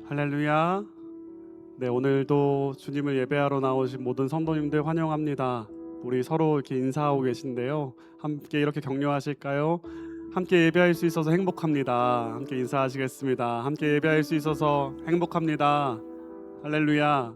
할렐루야. 네, 오늘도 주님을 예배하러 나오신 모든 성도님들 환영합니다. 우리 서로 이렇게 인사하고 계신데요. 함께 이렇게 격려하실까요? 함께 예배할 수 있어서 행복합니다. 함께 인사하시겠습니다. 함께 예배할 수 있어서 행복합니다. 할렐루야.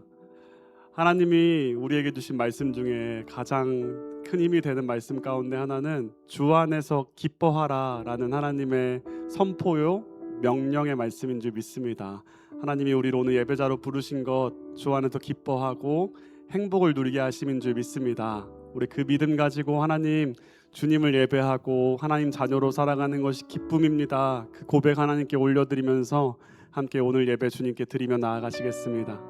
하나님이 우리에게 주신 말씀 중에 가장 큰 힘이 되는 말씀 가운데 하나는 주 안에서 기뻐하라 라는 하나님의 선포요 명령의 말씀인 줄 믿습니다. 하나님이 우리를 오늘 예배자로 부르신 것 주 안에서 기뻐하고 행복을 누리게 하심인 줄 믿습니다. 우리 그 믿음 가지고 하나님 주님을 예배하고 하나님 자녀로 살아가는 것이 기쁨입니다. 그 고백 하나님께 올려드리면서 함께 오늘 예배 주님께 드리며 나아가시겠습니다.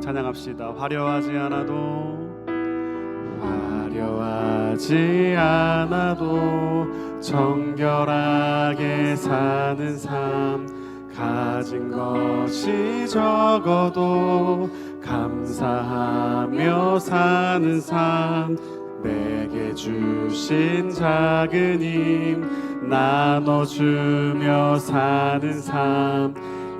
찬양합시다. 화려하지 않아도 정결하게 사는 삶, 가진 것이 적어도 감사하며 사는 삶, 내게 주신 작은 힘 나눠주며 사는 삶,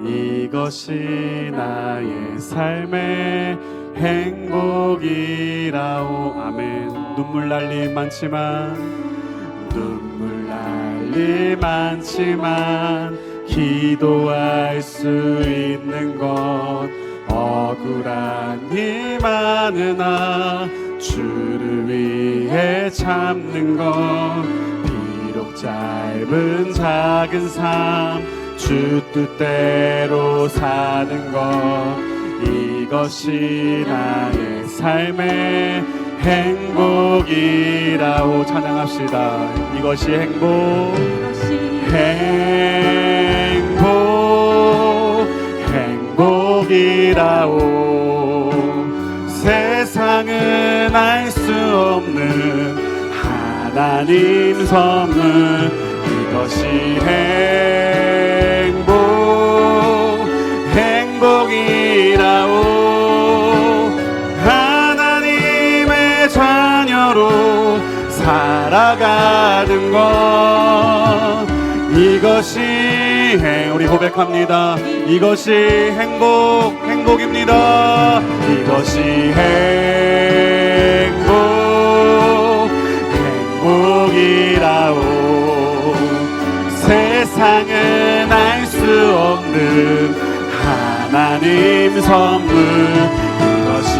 이것이 나의 삶의 행복이라오. 아멘. 눈물 날 일 많지만 기도할 수 있는 것, 억울한 일 많으나 주를 위해 참는 것, 비록 짧은 작은 삶 주 뜻대로 사는 것, 이것이 나의 삶의 행복이라오. 찬양합시다. 이것이 행복이라오. 세상은 알 수 없는 하나님 선물, 이것이 행복이라오. 하나님의 자녀로 살아가는 것, 이것이 우리 고백합니다. 이것이 행복입니다. 이것이 행복이라오. 세상은 알 수 없는 하나님 선물, 이것이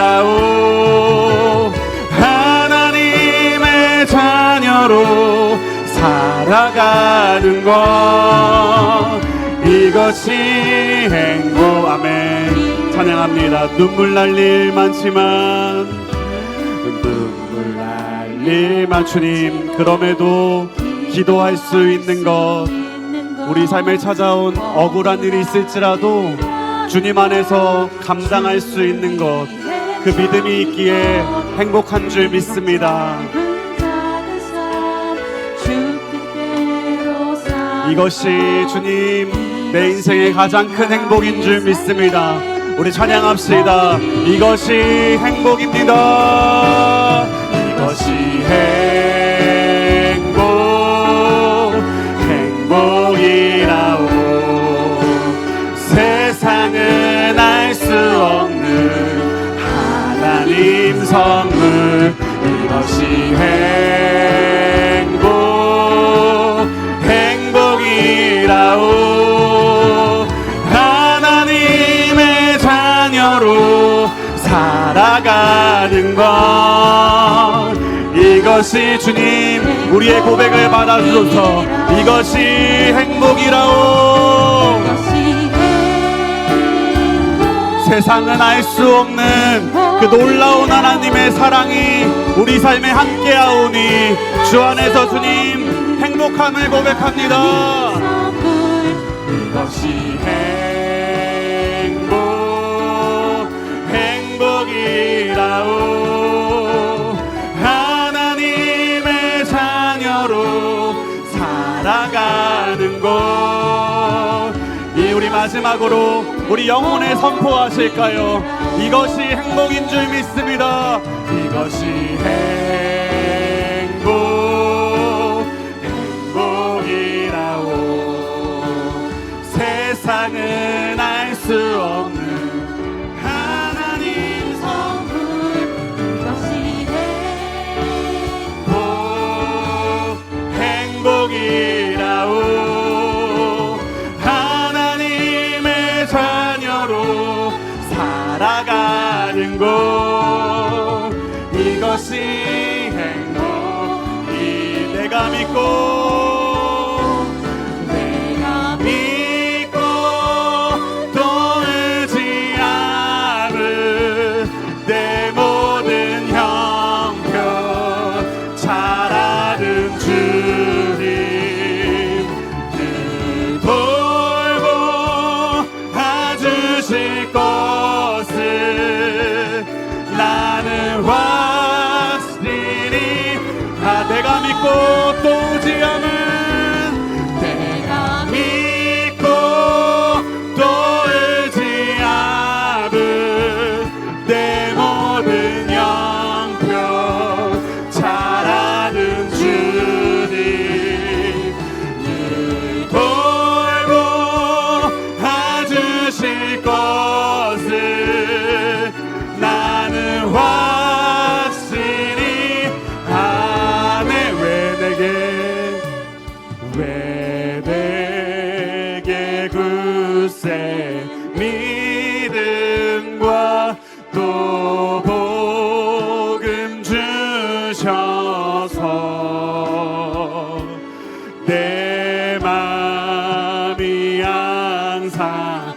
행복이라오. 하나님의 자녀로 살아가는 것, 이것이 행복. 아멘. 찬양합니다. 눈물 날 일 많지만 주님, 그럼에도 기도할 수 있는 것, 우리 삶에 찾아온 억울한 일이 있을지라도 주님 안에서 감당할 수 있는 것, 그 믿음이 있기에 행복한 줄 믿습니다. 이것이 주님 내 인생의 가장 큰 행복인 줄 믿습니다. 우리 찬양합시다. 이것이 행복입니다. 이것이 행복이라오. 세상은 알 수 없는 하나님 선물, 이것이 행복이라오. 하나님의 자녀로 살아가는 것, 이것이 주님 우리의 고백을 받아주소서. 이것이 행복이라오. 세상은 알 수 없는 그 놀라운 하나님의 사랑이 우리 삶에 함께하오니 주 안에서 주님 행복함을 고백합니다. 이것이 행복이라오. 하나님의 자녀로 살아가는 것, 이 우리 마지막으로 우리 영혼에 선포하실까요? 이것이 행복인 줄 믿습니다. 이것이 행복이라고 세상은 알 수 없는 하나님 선물 이것이 행복이라고 하나님의 자녀로 살아가는 곳 이것이 행복이 내가 믿고 또 의지하는 내 모든 형편 잘 아는 주님 늘 돌보 주실 것을 나는 확실히 내가 믿고 또 의지함은 내가 믿고 또 의지함은 내 모든 영평 잘 아는 주님 늘 돌보 주실 것을 나는 확실히 아네 왜 내게 굳세 믿음과 또 복음 주셔서 내 맘이 항상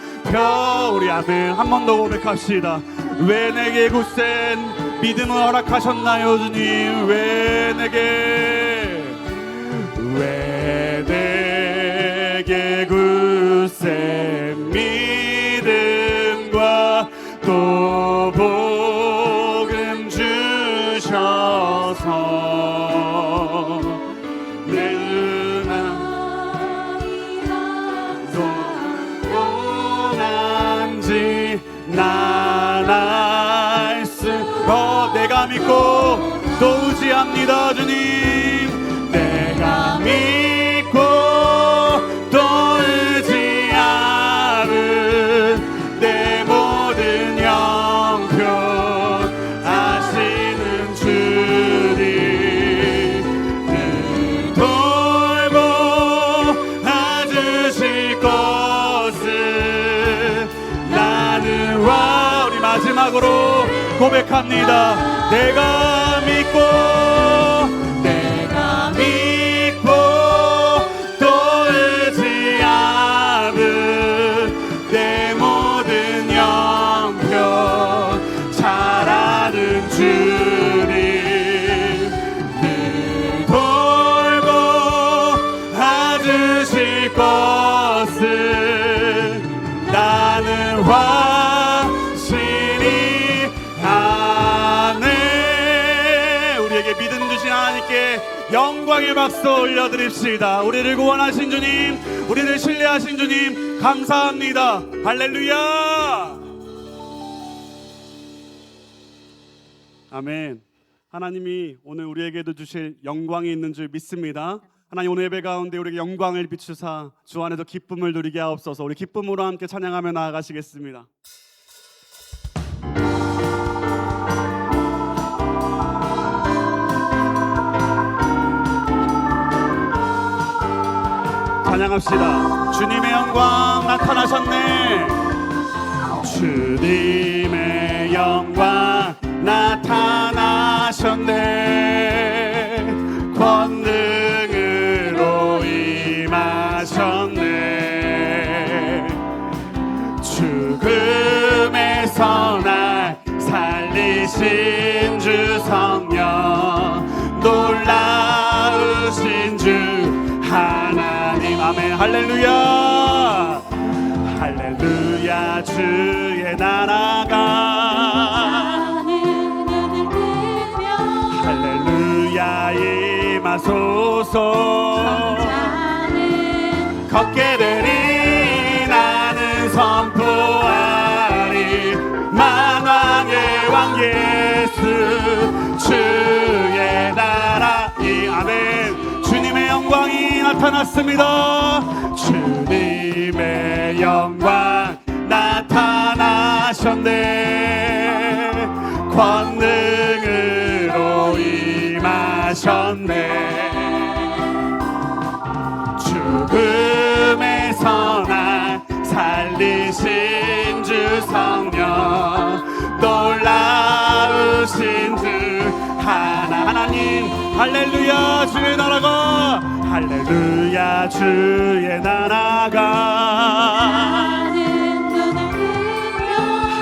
우리 아멘 한 번 더 고백합시다. 왜 내게 굳센 믿음을 허락하셨나요 주님? 왜 내게 굳센 믿음과 또 복음 주셔서 내 난 알 수 내가 믿고 또 의지합니다 주님 내가 믿고 또 의지하는 내 모든 형편 아시는 주님 늘 돌보 주실 것을 나는 우리 마지막으로 고백합니다. 내가 믿고 또 의지하는 내 모든 영평 잘 아는 주님 늘 돌보 주실 것을 나는 확실히 아네 우리에게 믿음 주신 하나님께 영광의 박수 올려드립시다. 우리를 구원하신 주님 우리를 신뢰하신 주님 감사합니다. 할렐루야 아멘. 하나님이 오늘 우리에게도 주실 영광이 있는 줄 믿습니다. 하나님 오늘 예배 가운데 우리에게 영광을 비추사 주 안에서 기쁨을 누리게 하옵소서. 우리 기쁨으로 함께 찬양하며 나아가시겠습니다. 찬양합시다. 주님의 영광 나타나셨네. 주님의 영광 나타나셨네. 권능으로 임하셨네. 죽음에서 날 살리신 주 성령 놀라우신 주 하나님 아멘. 할렐루야 할렐루야. 주의 나라가 할렐루야 임하소서. 걷게 되리 나는 선포 나타났습니다. 주님의 영광 나타나셨네. 권능으로 임하셨네. 죽음에서 날 살리신 주 성령, 놀라우신 주 하나님. 할렐루야 주의 나라가, 할렐루야 주의 나라가,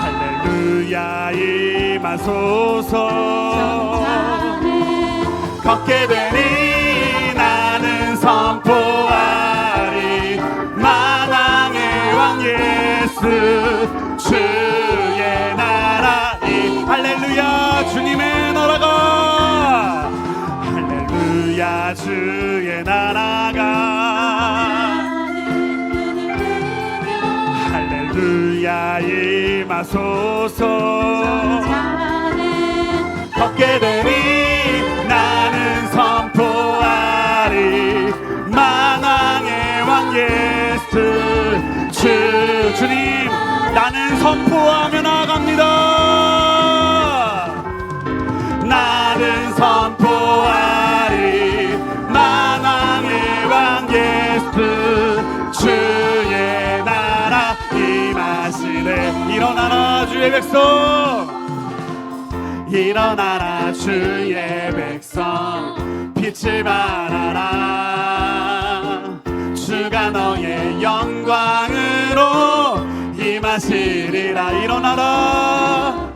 할렐루야 임하소서. 걷게 되니 나는 선포하리 만왕의 왕 예수 주의 나라이. 할렐루야 주님의 나라가, 할렐루야 주의 나라가, 할렐루야 임하소서. 걷게 되니 나는 선포하리 만왕의 왕 예수 주님. 나는 선포하며 나아갑니다. 나는 선포하리 만왕의 왕 예수 주의 나라 임하시네. 일어나라 주의 백성, 일어나라 주의 백성, 빛을 발하라. 주가 너의 영광으로 임하시리라. 일어나라,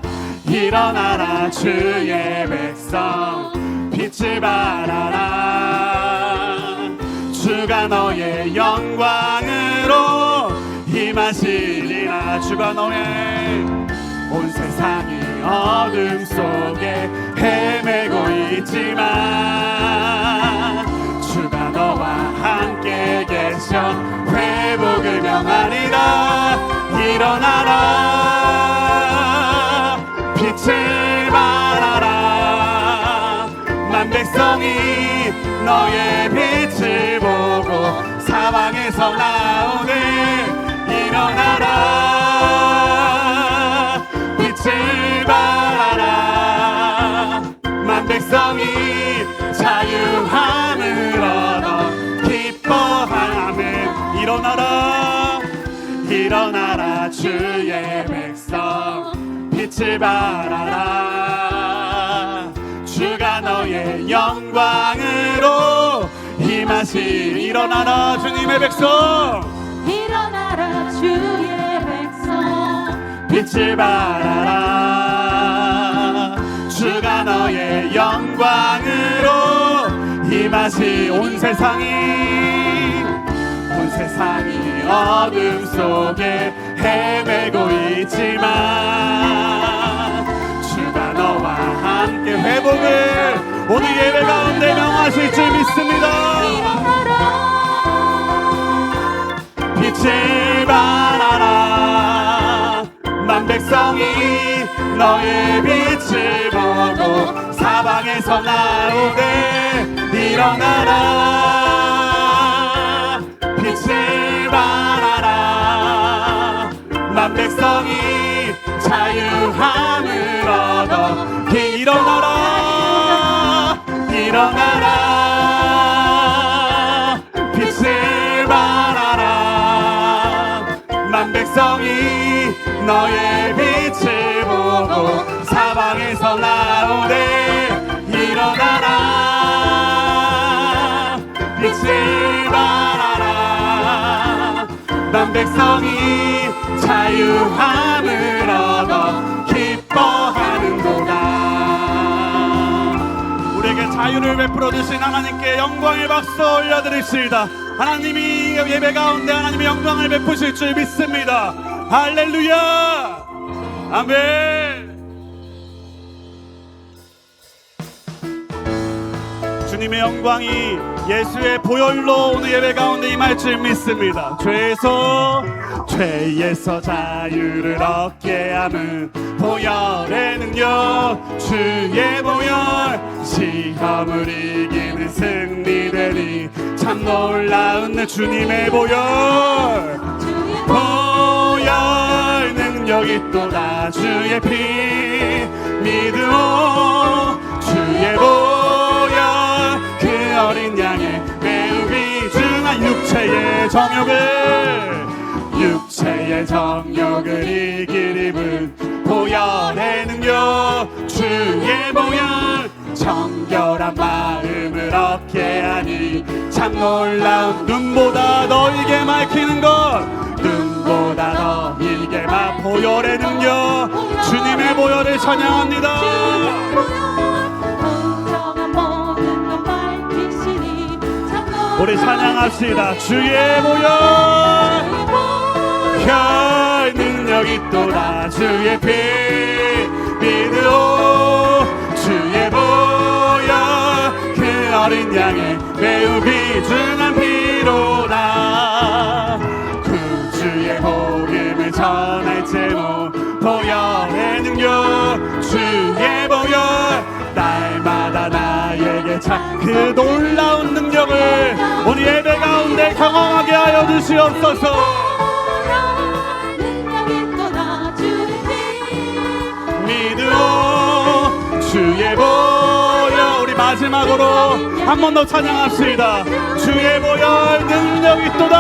일어나라 주의 백성, 빛을 발하라. 주가 너의 영광으로 임하시리라. 주가 너의, 온 세상이 어둠 속에 헤매고 있지만 주가 너와 함께 계셔 회복을 명하리라. 일어나라, 빛을 발하라. 만 백성이 너의 빛을 보고 사방에서 나오네. 일어나라, 빛을 발하라. 만 백성이 자유함을 얻어 기뻐하면. 일어나라, 일어나라 주의 백성, 빛을 발하라. 주가 너의 영광으로 임하시. 일어나라 주님의 백성, 일어나라 주의 백성, 빛을 발하라. 주가 너의 영광으로 임하시. 온 세상이 어둠 속에 헤매고 있지만 주가 너와 함께 회복을 오늘 예배 가운데 명하실 줄 믿습니다. 빛을 발하라. 만 백성이 너의 빛을 보고 사방에서 나오네. 일어나라, 빛을 발하라. 만 백성이 자유함을 얻어. 일어나라, 일어나라, 빛을 발하라. 만 백성이 너의 빛을 보고 사방에서 나오네. 일어나라, 빛을 발하라. 만 백성이 자유함을 얻어 기뻐하는도다. 우리에게 자유를 베풀어 주신 하나님께 영광의 박수 올려드립시다. 하나님이 예배 가운데 하나님의 영광을 베푸실 줄 믿습니다. 할렐루야, 아멘. 주님의 영광이 예수의 보혈로 오늘 예배 가운데 임할 줄 믿습니다. 죄에서 자유를 얻게 함은 보혈의 능력, 주의 보혈, 시험을 이기는 승리되니 참 놀라운 내 주님의 보혈. 보혈 능력이 또다 주의 피 믿으오, 주의 보혈 그 어린 양의 매우 귀중한 육체의 정욕을 이길 입은 보혈의 능력, 주의 보혈 정결한 마음을 얻게 하니 참 놀라운 눈보다 더 이게 밝히는 것, 눈보다 더 이게 보혈의 능력, 주님의 보혈을 찬양합니다. 우리 찬양합시다. 주의 보혈 능력이 또다 주의 피 믿으오, 주의 보혈 그 어린 양의 매우 귀중한 피로다. 구주의 복음을 전할 제목 보혈의 능력, 주의 보혈 날마다 나에게 그 놀라운 능력을 우리 예배 가운데 경험하게 하여 주시옵소서. 믿으오, 주의 보혈. 우리 마지막으로 한 번 더 찬양합시다. 주의 보혈 능력이 또다,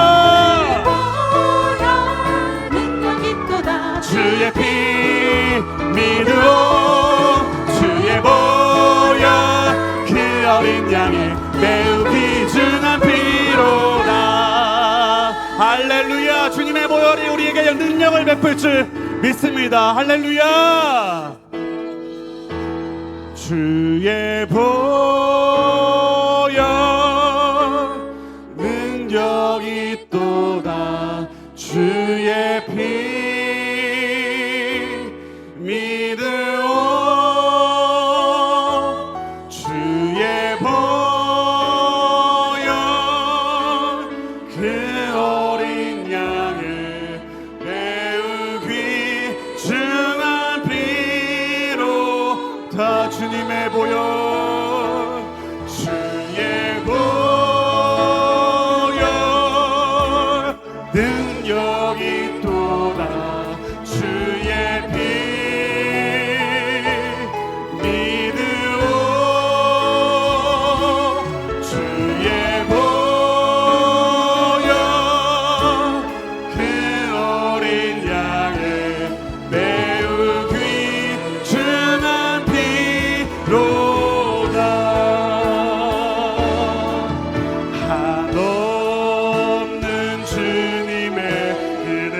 주의 피 믿으오, 주의 보혈 그 어린 양의 매우 귀중한 피로다. 할렐루야. 주님의 보혈이 우리에게 능력을 베풀 줄 믿습니다. 할렐루야. 주의 보혈 능력이 또다, 주의 피 믿으오, 주의 보혈 그 어린 양의 매우 귀중한 피로 다 주님의 보혈, 주의 보혈 능력이 또다, 주의 피 믿으오, 주의 보혈 그 어린 양의 매우 귀중한 피로다. 한없는 주님의 은혜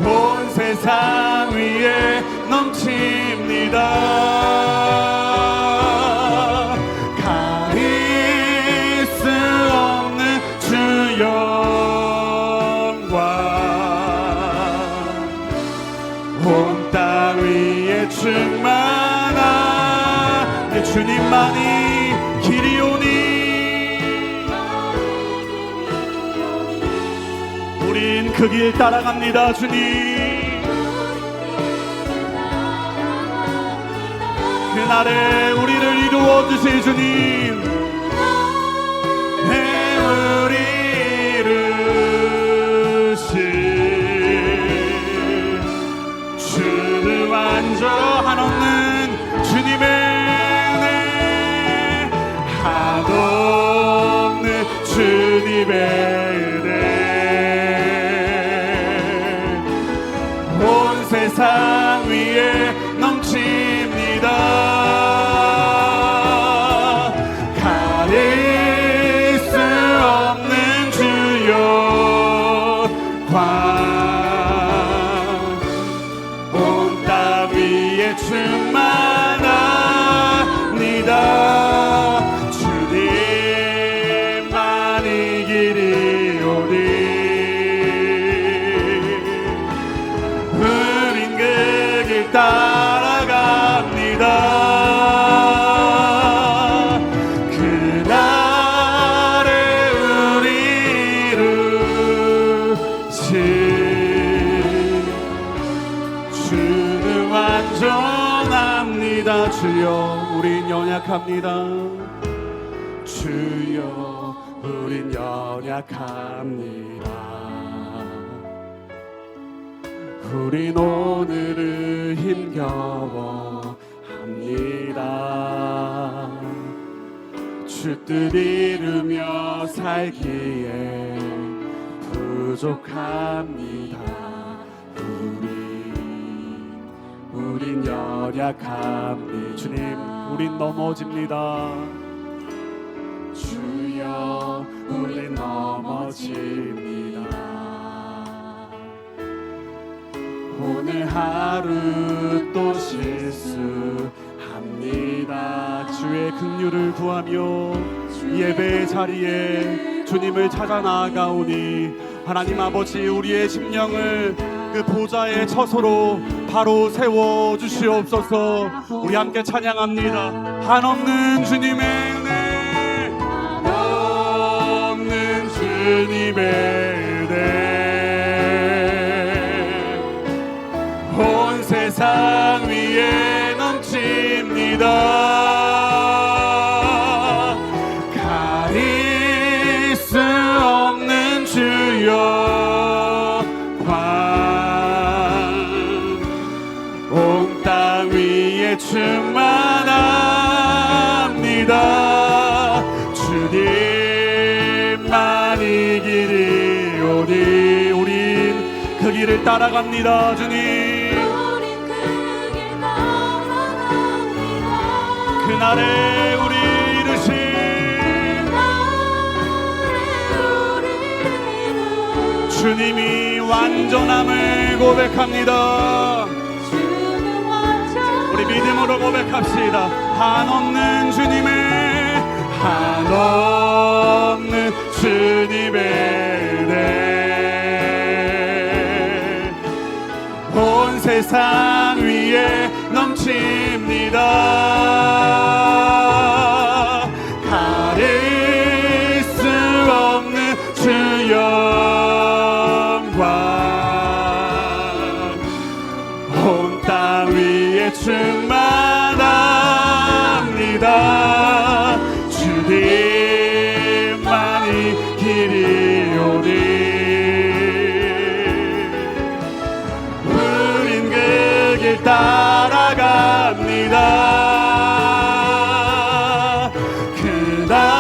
온 세상 위에 넘칩니다. 가릴 수 없는 주 영광 온 땅 위에 충만한 내 주님만이 길이오니 우린 그 길 따라갑니다. 주님 그날에 우리를 이루어 주실 주님, 우리 이루실 주를 완전 한없는 주님의 은혜, 한없는 주님의 은혜 온 세상 위에 넘칩니다. 가릴 수 없는 합니다. 주여 우린 연약합니다. 주여 우린 연약합니다. 우린 오늘을 힘겨워 합니다. 주 뜻 이루며 살기에 부족합니다. 우린 연약합니다. 주님 우린 넘어집니다. 주여 우린 넘어집니다. 오늘 하루 또 실수합니다. 주의 긍휼을 구하며 예배의 자리에 주님을 찾아 나아가오니 하나님 아버지 우리의 심령을 그 보좌의 처소로 바로 세워 주시옵소서. 우리 함께 찬양합니다. 한없는 주님의 은혜, 한없는 주님의 은혜, 온 세상 위에 넘칩니다. 가릴 수 없는 주여 온 땅 위에 충만합니다. 주님만이 길이오니 우린 그 길을 따라갑니다. 주님 우린 그 길 따라갑니다. 그날에 우리 이루신 주님이 완전함을 고백합니다. 우리 믿음으로 고백합시다. 한없는 주님의 한없는 주님의 은혜 온 세상 위에 넘칩니다. 가릴 수 없는 주 영광 온 땅 위에 충만합니다. 주님만이 길이오니 우린 그 길 따라갑니다.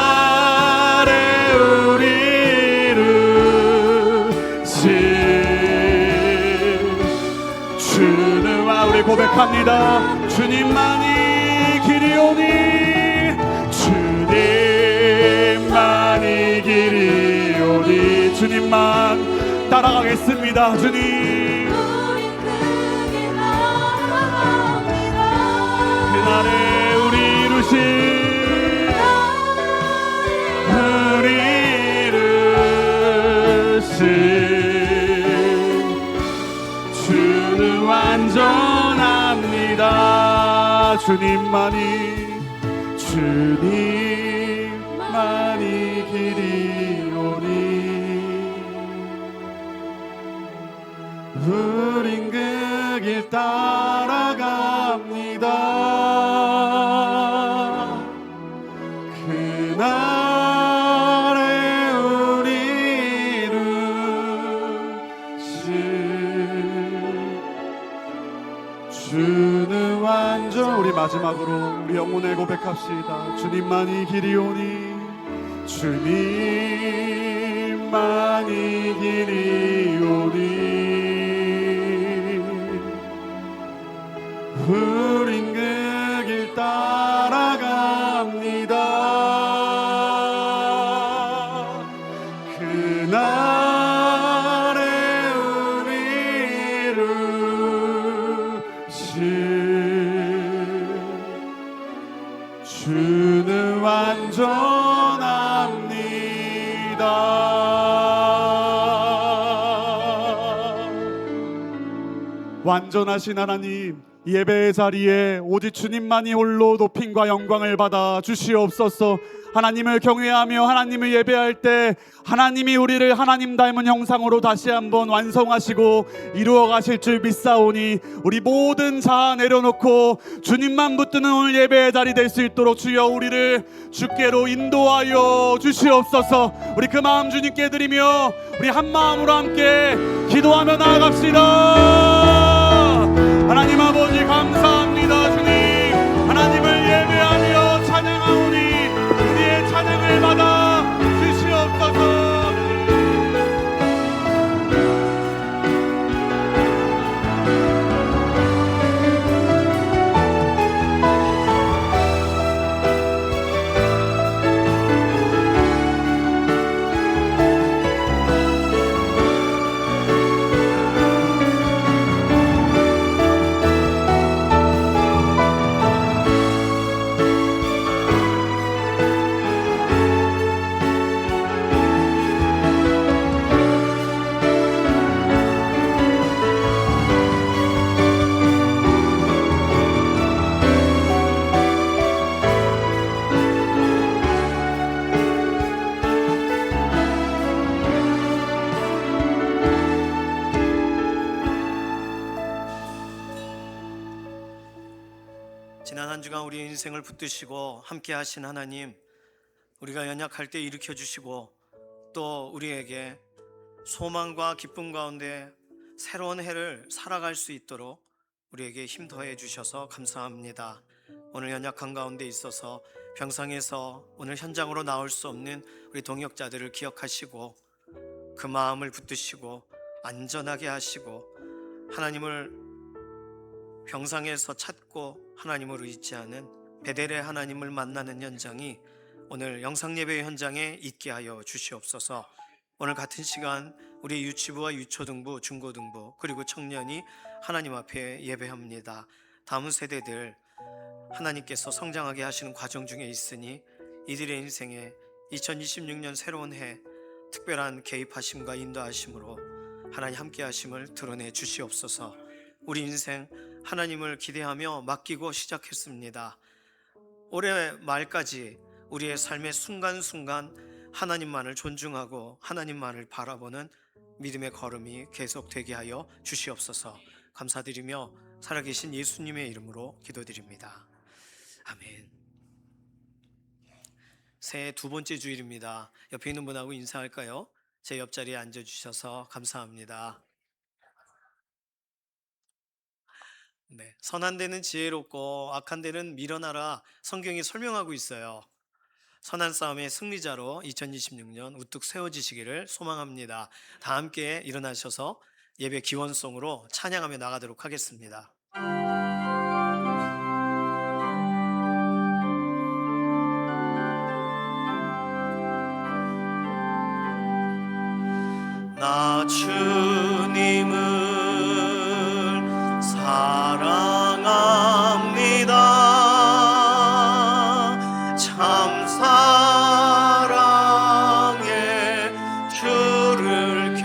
그날에 우리를 주는와 우리 고백합니다. 주님만이 길이오니 주님만이 길이오니 주님만 따라가겠습니다. 주님 그날에 우리 이루신 주는 완전합니다. 주님만이 길이오니 우린 그 길 따라갑니다. 그날에 우리를 주는 완전 우리 마지막으로 우리 영혼을 고백합시다. 주님만이 길이오니 주님만이 길이오니 우린 그 길 따라갑니다. 그날에 우리를 주는 완전합니다. 완전하신 하나님 예배의 자리에 오직 주님만이 홀로 높임과 영광을 받아 주시옵소서. 하나님을 경외하며 하나님을 예배할 때 하나님이 우리를 하나님 닮은 형상으로 다시 한번 완성하시고 이루어 가실 줄 믿사오니 우리 모든 자아 내려놓고 주님만 붙드는 오늘 예배의 자리 될 수 있도록 주여 우리를 주께로 인도하여 주시옵소서. 우리 그 마음 주님께 드리며 우리 한 마음으로 함께 기도하며 나아갑시다. 하나님 아버지 감사합니다. 주님 하나님을 예배하며 찬양하오니 우리의 찬양을 받아 주시옵소서. 지난 한 주간 우리 인생을 붙드시고 함께 하신 하나님, 우리가 연약할 때 일으켜 주시고 또 우리에게 소망과 기쁨 가운데 새로운 해를 살아갈 수 있도록 우리에게 힘 더해 주셔서 감사합니다. 오늘 연약한 가운데 있어서 병상에서 오늘 현장으로 나올 수 없는 우리 동역자들을 기억하시고 그 마음을 붙드시고 안전하게 하시고 하나님을 병상에서 찾고 하나님을 의지하는 베델의 하나님을 만나는 현장이 오늘 영상예배 현장에 있게 하여 주시옵소서. 오늘 같은 시간 우리 유치부와 유초등부, 중고등부 그리고 청년이 하나님 앞에 예배합니다. 다음 세대들 하나님께서 성장하게 하시는 과정 중에 있으니 이들의 인생에 2026년 새로운 해 특별한 개입하심과 인도하심으로 하나님 함께 하심을 드러내 주시옵소서. 우리 인생 하나님을 기대하며 맡기고 시작했습니다. 올해 말까지 우리의 삶의 순간순간 하나님만을 존중하고 하나님만을 바라보는 믿음의 걸음이 계속되게 하여 주시옵소서. 감사드리며 살아계신 예수님의 이름으로 기도드립니다. 아멘. 새해 두 번째 주일입니다. 옆에 있는 분하고 인사할까요? 제 옆자리에 앉아주셔서 감사합니다. 네, 선한 데는 지혜롭고 악한 데는 밀어나라 성경이 설명하고 있어요. 선한 싸움의 승리자로 2026년 우뚝 세워지시기를 소망합니다. 다 함께 일어나셔서 예배 기원송으로 찬양하며 나가도록 하겠습니다. 나 주님을 사랑합니다. 참 사랑의 주를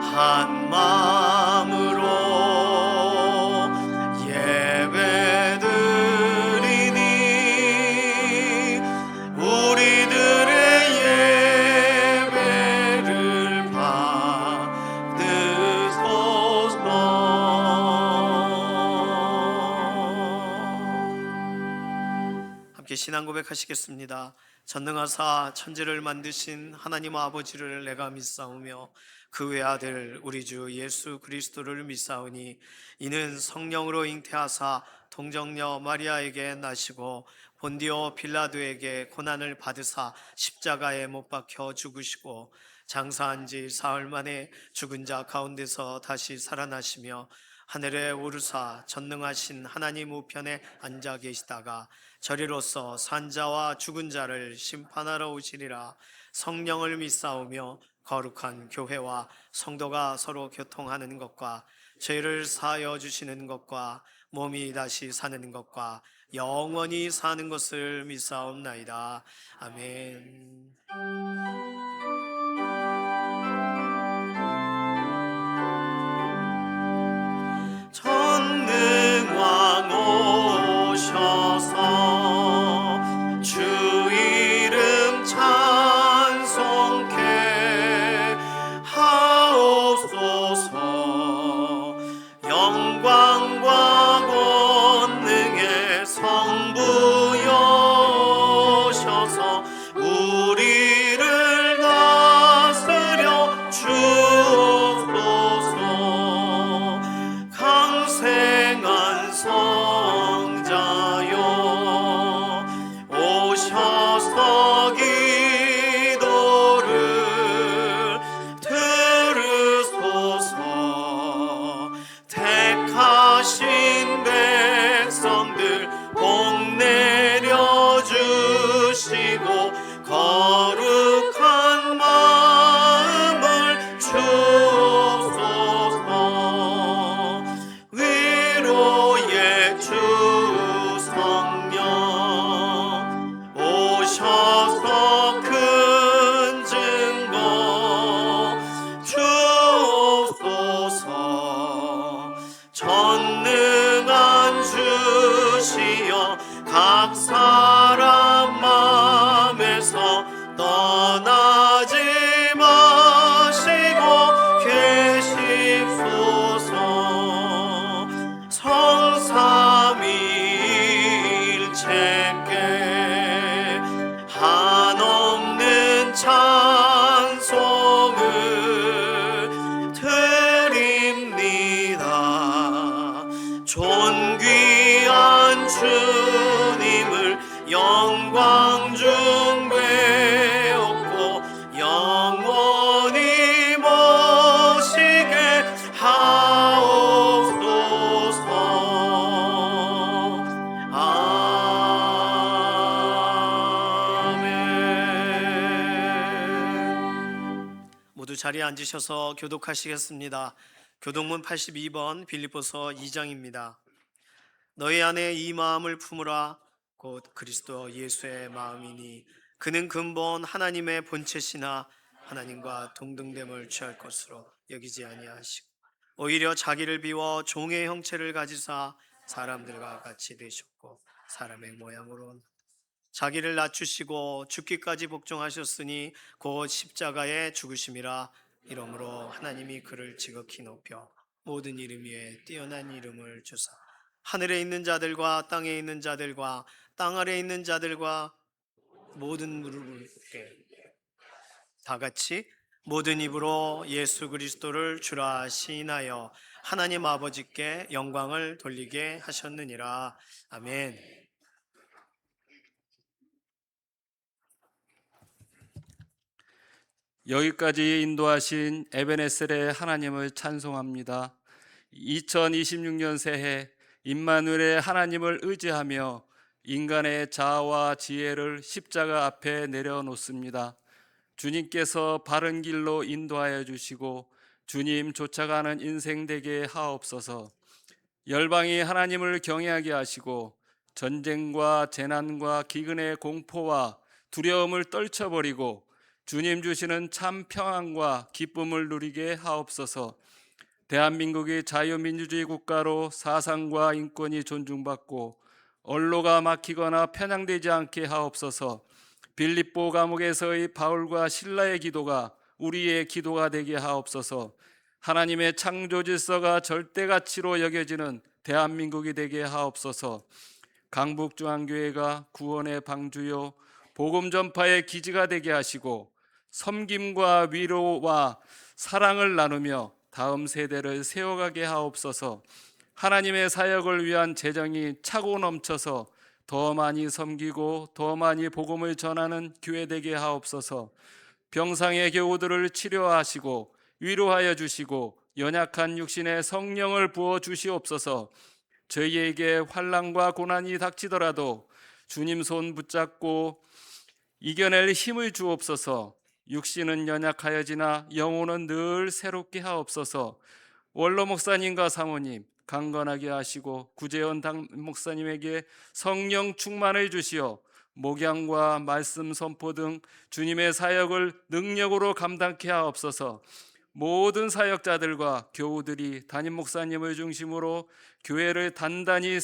경배한 마음으로 예배드리니 우리들의 예배를 함께 신앙 고백하시겠습니다. 전능하사 천지를 만드신 하나님 아버지를 내가 믿사오며 그 외아들 우리 주 예수 그리스도를 믿사오니 이는 성령으로 잉태하사 동정녀 마리아에게 나시고 본디오 빌라도에게 고난을 받으사 십자가에 못 박혀 죽으시고 장사한 지 사흘 만에 죽은 자 가운데서 다시 살아나시며 하늘에 오르사 전능하신 하나님 우편에 앉아 계시다가 저리로서 산자와 죽은 자를 심판하러 오시리라. 성령을 믿사오며 거룩한 교회와 성도가 서로 교통하는 것과 죄를 사하여 주시는 것과 몸이 다시 사는 것과 영원히 사는 것을 믿사옵나이다. 아멘. 성자여 오셔서 기도를 들으소서. 택하신 백성들 복 내려주시고 거룩한 마음을 주옵소서. 위로의 주 성령 오셔서 큰 증거 주옵소서. 전능한 주시여 각 사람 마음에서 떠나지 마시고 계십소서. 성삼위일체께 한없는 찬송을 드립니다. 존귀한 주님을 영광 중 배웠고 영원히 모시게 하옵소서. 아멘. 모두 자리에 앉으셔서 교독하시겠습니다. 교독문 82번 빌립보서 2장입니다. 너희 안에 이 마음을 품으라. 곧 그리스도 예수의 마음이니 그는 근본 하나님의 본체시나 하나님과 동등됨을 취할 것으로 여기지 아니하시고 오히려 자기를 비워 종의 형체를 가지사 사람들과 같이 되셨고 사람의 모양으로 자기를 낮추시고 죽기까지 복종하셨으니 곧 십자가의 죽으심이라. 이러므로 하나님이 그를 지극히 높여 모든 이름 위에 뛰어난 이름을 주사 하늘에 있는 자들과 땅에 있는 자들과 땅 아래에 있는 자들과 모든 무릎을 꿇게 다 같이 모든 입으로 예수 그리스도를 주라 시인하여 하나님 아버지께 영광을 돌리게 하셨느니라. 아멘. 여기까지 인도하신 에베네셀의 하나님을 찬송합니다. 2026년 새해 임마누엘의 하나님을 의지하며 인간의 자아와 지혜를 십자가 앞에 내려놓습니다. 주님께서 바른 길로 인도하여 주시고 주님 쫓아가는 인생 되게 하옵소서. 열방이 하나님을 경외하게 하시고 전쟁과 재난과 기근의 공포와 두려움을 떨쳐버리고 주님 주시는 참 평안과 기쁨을 누리게 하옵소서. 대한민국이 자유민주주의 국가로 사상과 인권이 존중받고 언로가 막히거나 편향되지 않게 하옵소서. 빌립보 감옥에서의 바울과 실라의 기도가 우리의 기도가 되게 하옵소서. 하나님의 창조 질서가 절대 가치로 여겨지는 대한민국이 되게 하옵소서. 강북중앙교회가 구원의 방주요 복음 전파의 기지가 되게 하시고 섬김과 위로와 사랑을 나누며 다음 세대를 세워가게 하옵소서. 하나님의 사역을 위한 재정이 차고 넘쳐서 더 많이 섬기고 더 많이 복음을 전하는 교회 되게 하옵소서. 병상의 교우들을 치료하시고 위로하여 주시고 연약한 육신에 성령을 부어 주시옵소서. 저희에게 환난과 고난이 닥치더라도 주님 손 붙잡고 이겨낼 힘을 주옵소서. 육신은 연약하여지나 영혼은 늘 새롭게 하옵소서. 원로 목사님과 사모님 강건하게 하시고 구재원 목사님에게 성령 충만을 주시어 목양과 말씀 선포 등 주님의 사역을 능력으로 감당케 하옵소서. 모든 사역자들과 교우들이 담임 목사님을 중심으로 교회를 단단히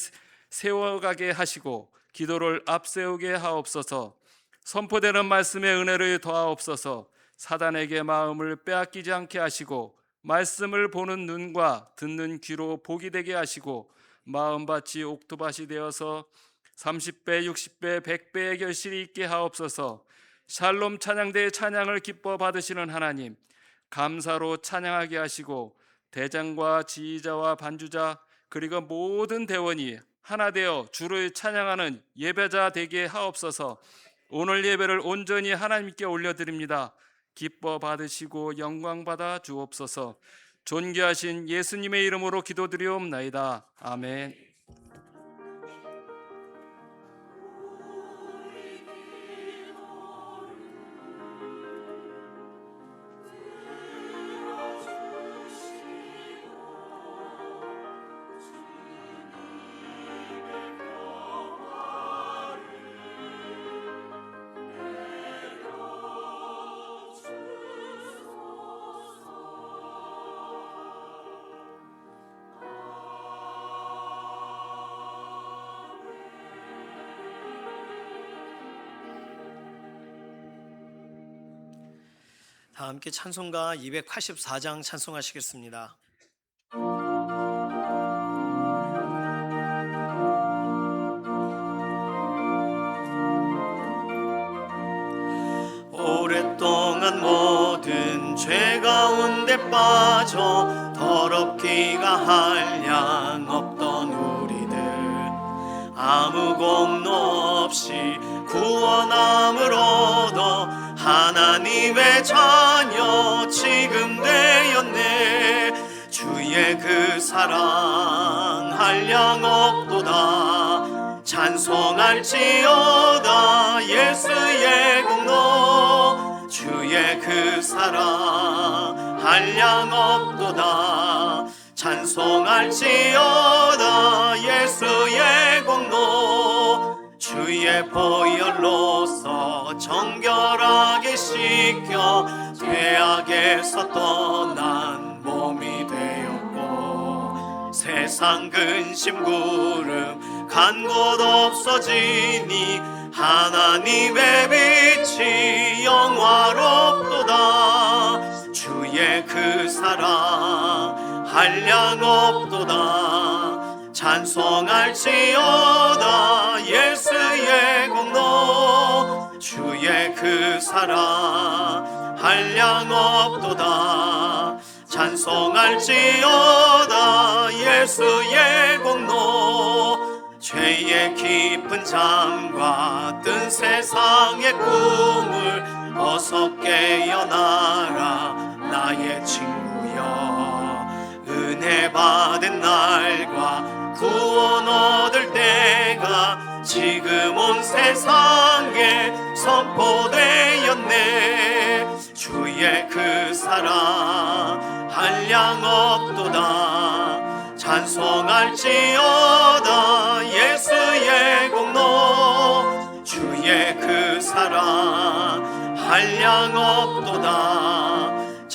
세워가게 하시고 기도를 앞세우게 하옵소서. 선포되는 말씀의 은혜를 더하옵소서. 사단에게 마음을 빼앗기지 않게 하시고 말씀을 보는 눈과 듣는 귀로 복이 되게 하시고 마음밭이 옥토밭이 되어서 30배, 60배, 100배의 결실이 있게 하옵소서. 샬롬 찬양대의 찬양을 기뻐 받으시는 하나님, 감사로 찬양하게 하시고 대장과 지휘자와 반주자 그리고 모든 대원이 하나 되어 주를 찬양하는 예배자 되게 하옵소서. 오늘 예배를 온전히 하나님께 올려드립니다. 기뻐 받으시고 영광 받아 주옵소서. 존귀하신 예수님의 이름으로 기도드리옵나이다. 아멘. 다 함께 찬송가 284장 찬송하시겠습니다. 오랫동안 모든 죄 가운데 빠져 더럽기가 한량 없던 우리들 아무 공로 없이 구원함을 얻어 하나님의 자녀 지금 되었네. 주의 그 사랑 한량 없도다. 찬송할지어다 예수의 공로. 주의 그 사랑 한량 없도다. 찬송할지어다 예수의 공로. 주의 보혈로서 정결하게 씻겨 죄악에서 떠난 몸이 되었고 세상 근심 구름 간 곳 없어지니 하나님의 빛이 영화롭도다. 주의 그 사랑 한량 없도다. 찬송할지어다 예수의 공로. 주의 그 사랑 한량 없도다. 찬송할지어다 예수의 공로. 죄의 깊은 잠과 뜬 세상의 꿈을 어서 깨어나라 나의 친구여. 은혜 받은 날과 구원 얻을 때가 지금 온 세상에 선포되었네. 주의 그 사랑 한량 없도다. 찬송할지어다 예수의 공로. 주의 그 사랑 한량 없도다.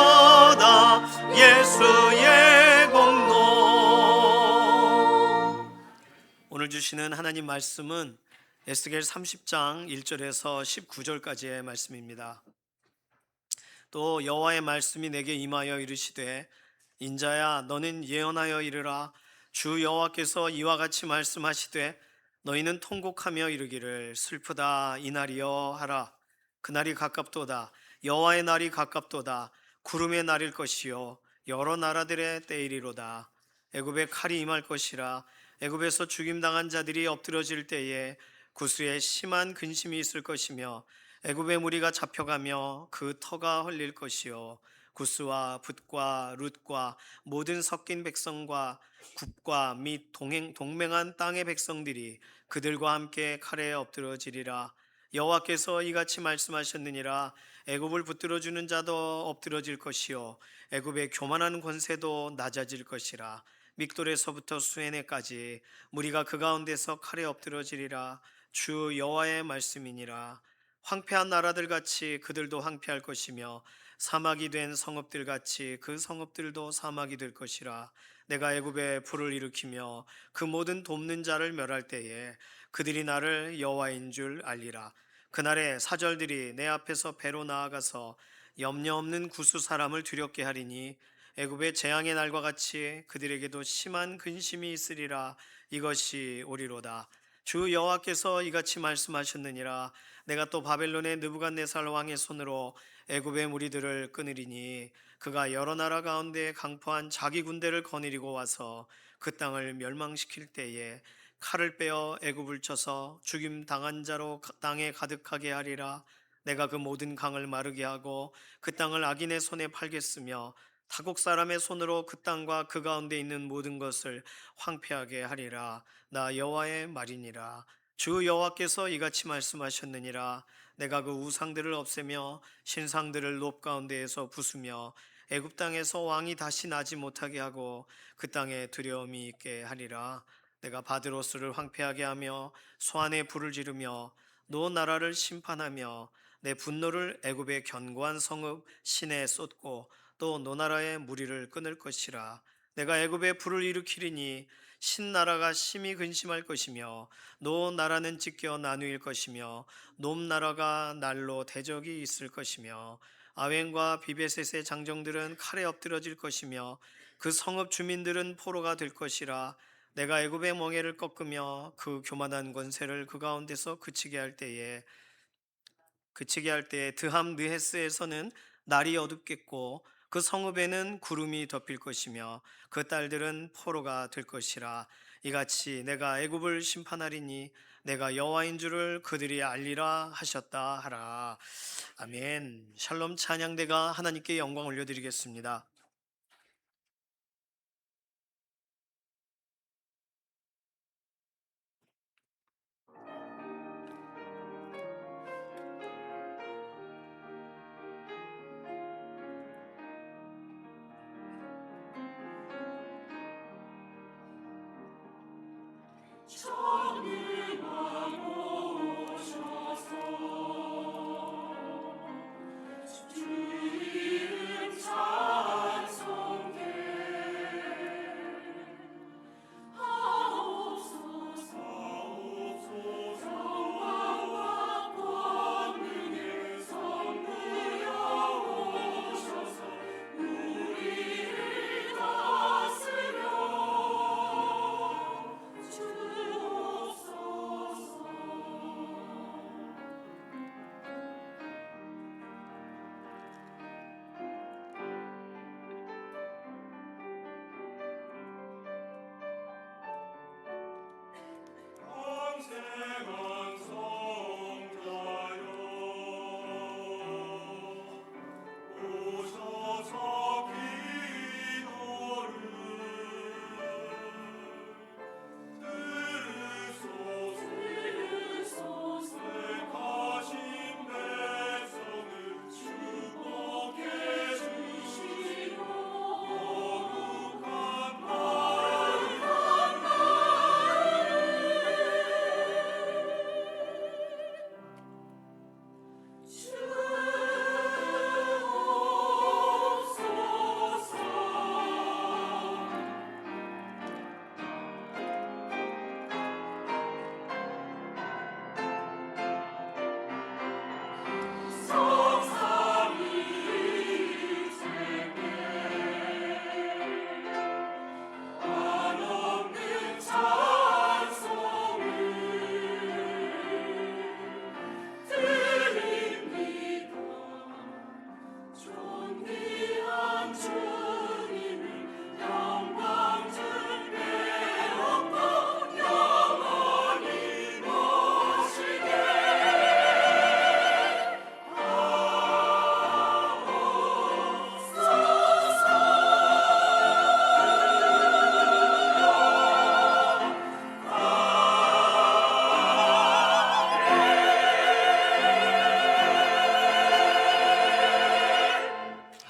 찬송할지어다 예수의 공로. 오늘 주시는 하나님 말씀은 에스겔 30장 1절에서 19절까지의 말씀입니다. 또 여호와의 말씀이 내게 임하여 이르시되 인자야 너는 예언하여 이르라. 주 여호와께서 이와 같이 말씀하시되 너희는 통곡하며 이르기를 슬프다 이날이여 하라. 그날이 가깝도다. 여호와의 날이 가깝도다. 구름의 날일 것이요 여러 나라들의 때이리로다. 애굽에 칼이 임할 것이라. 애굽에서 죽임당한 자들이 엎드러질 때에 구스에 심한 근심이 있을 것이며 애굽의 무리가 잡혀가며 그 터가 헐릴 것이요 구스와 붓과 룻과 모든 섞인 백성과 굽과 및 동맹한 땅의 백성들이 그들과 함께 칼에 엎드러지리라. 여호와께서 이같이 말씀하셨느니라. 애굽을 붙들어주는 자도 엎드러질 것이요 애굽의 교만한 권세도 낮아질 것이라. 믹돌에서부터 수에네까지 무리가 그 가운데서 칼에 엎드러지리라. 주 여호와의 말씀이니라. 황폐한 나라들 같이 그들도 황폐할 것이며 사막이 된 성읍들 같이 그 성읍들도 사막이 될 것이라. 내가 애굽에 불을 일으키며 그 모든 돕는 자를 멸할 때에 그들이 나를 여호와인 줄 알리라. 그날에 사절들이 내 앞에서 배로 나아가서 염려 없는 구스 사람을 두렵게 하리니 애굽의 재앙의 날과 같이 그들에게도 심한 근심이 있으리라. 이것이 오리로다. 주 여호와께서 이같이 말씀하셨느니라. 내가 또 바벨론의 느부갓네살 왕의 손으로 애굽의 무리들을 끊으리니 그가 여러 나라 가운데 강포한 자기 군대를 거느리고 와서 그 땅을 멸망시킬 때에 칼을 빼어 애굽을 쳐서 죽임 당한 자로 땅에 가득하게 하리라. 내가 그 모든 강을 마르게 하고 그 땅을 악인의 손에 팔겠으며 타국 사람의 손으로 그 땅과 그 가운데 있는 모든 것을 황폐하게 하리라. 나 여호와의 말이니라. 주 여호와께서 이같이 말씀하셨느니라. 내가 그 우상들을 없애며 신상들을 높 가운데에서 부수며 애굽 땅에서 왕이 다시 나지 못하게 하고 그 땅에 두려움이 있게 하리라. 내가 바드로스를 황폐하게 하며 소안에 불을 지르며 노 나라를 심판하며 내 분노를 애굽의 견고한 성읍 시내에 쏟고 또 노나라의 무리를 끊을 것이라. 내가 애굽에 불을 일으키리니 신나라가 심히 근심할 것이며 노나라는 찢겨 나누일 것이며 놈나라가 날로 대적이 있을 것이며 아웬과 비베셋의 장정들은 칼에 엎드러질 것이며 그 성읍 주민들은 포로가 될 것이라. 내가 애굽의 멍에를 꺾으며 그 교만한 권세를 그 가운데서 그치게 할 때에 드함 느헤스에서는 날이 어둡겠고 그 성읍에는 구름이 덮일 것이며 그 딸들은 포로가 될 것이라. 이같이 내가 애굽을 심판하리니 내가 여호와인 줄을 그들이 알리라 하셨다 하라. 아멘. 샬롬 찬양대가 하나님께 영광 올려드리겠습니다.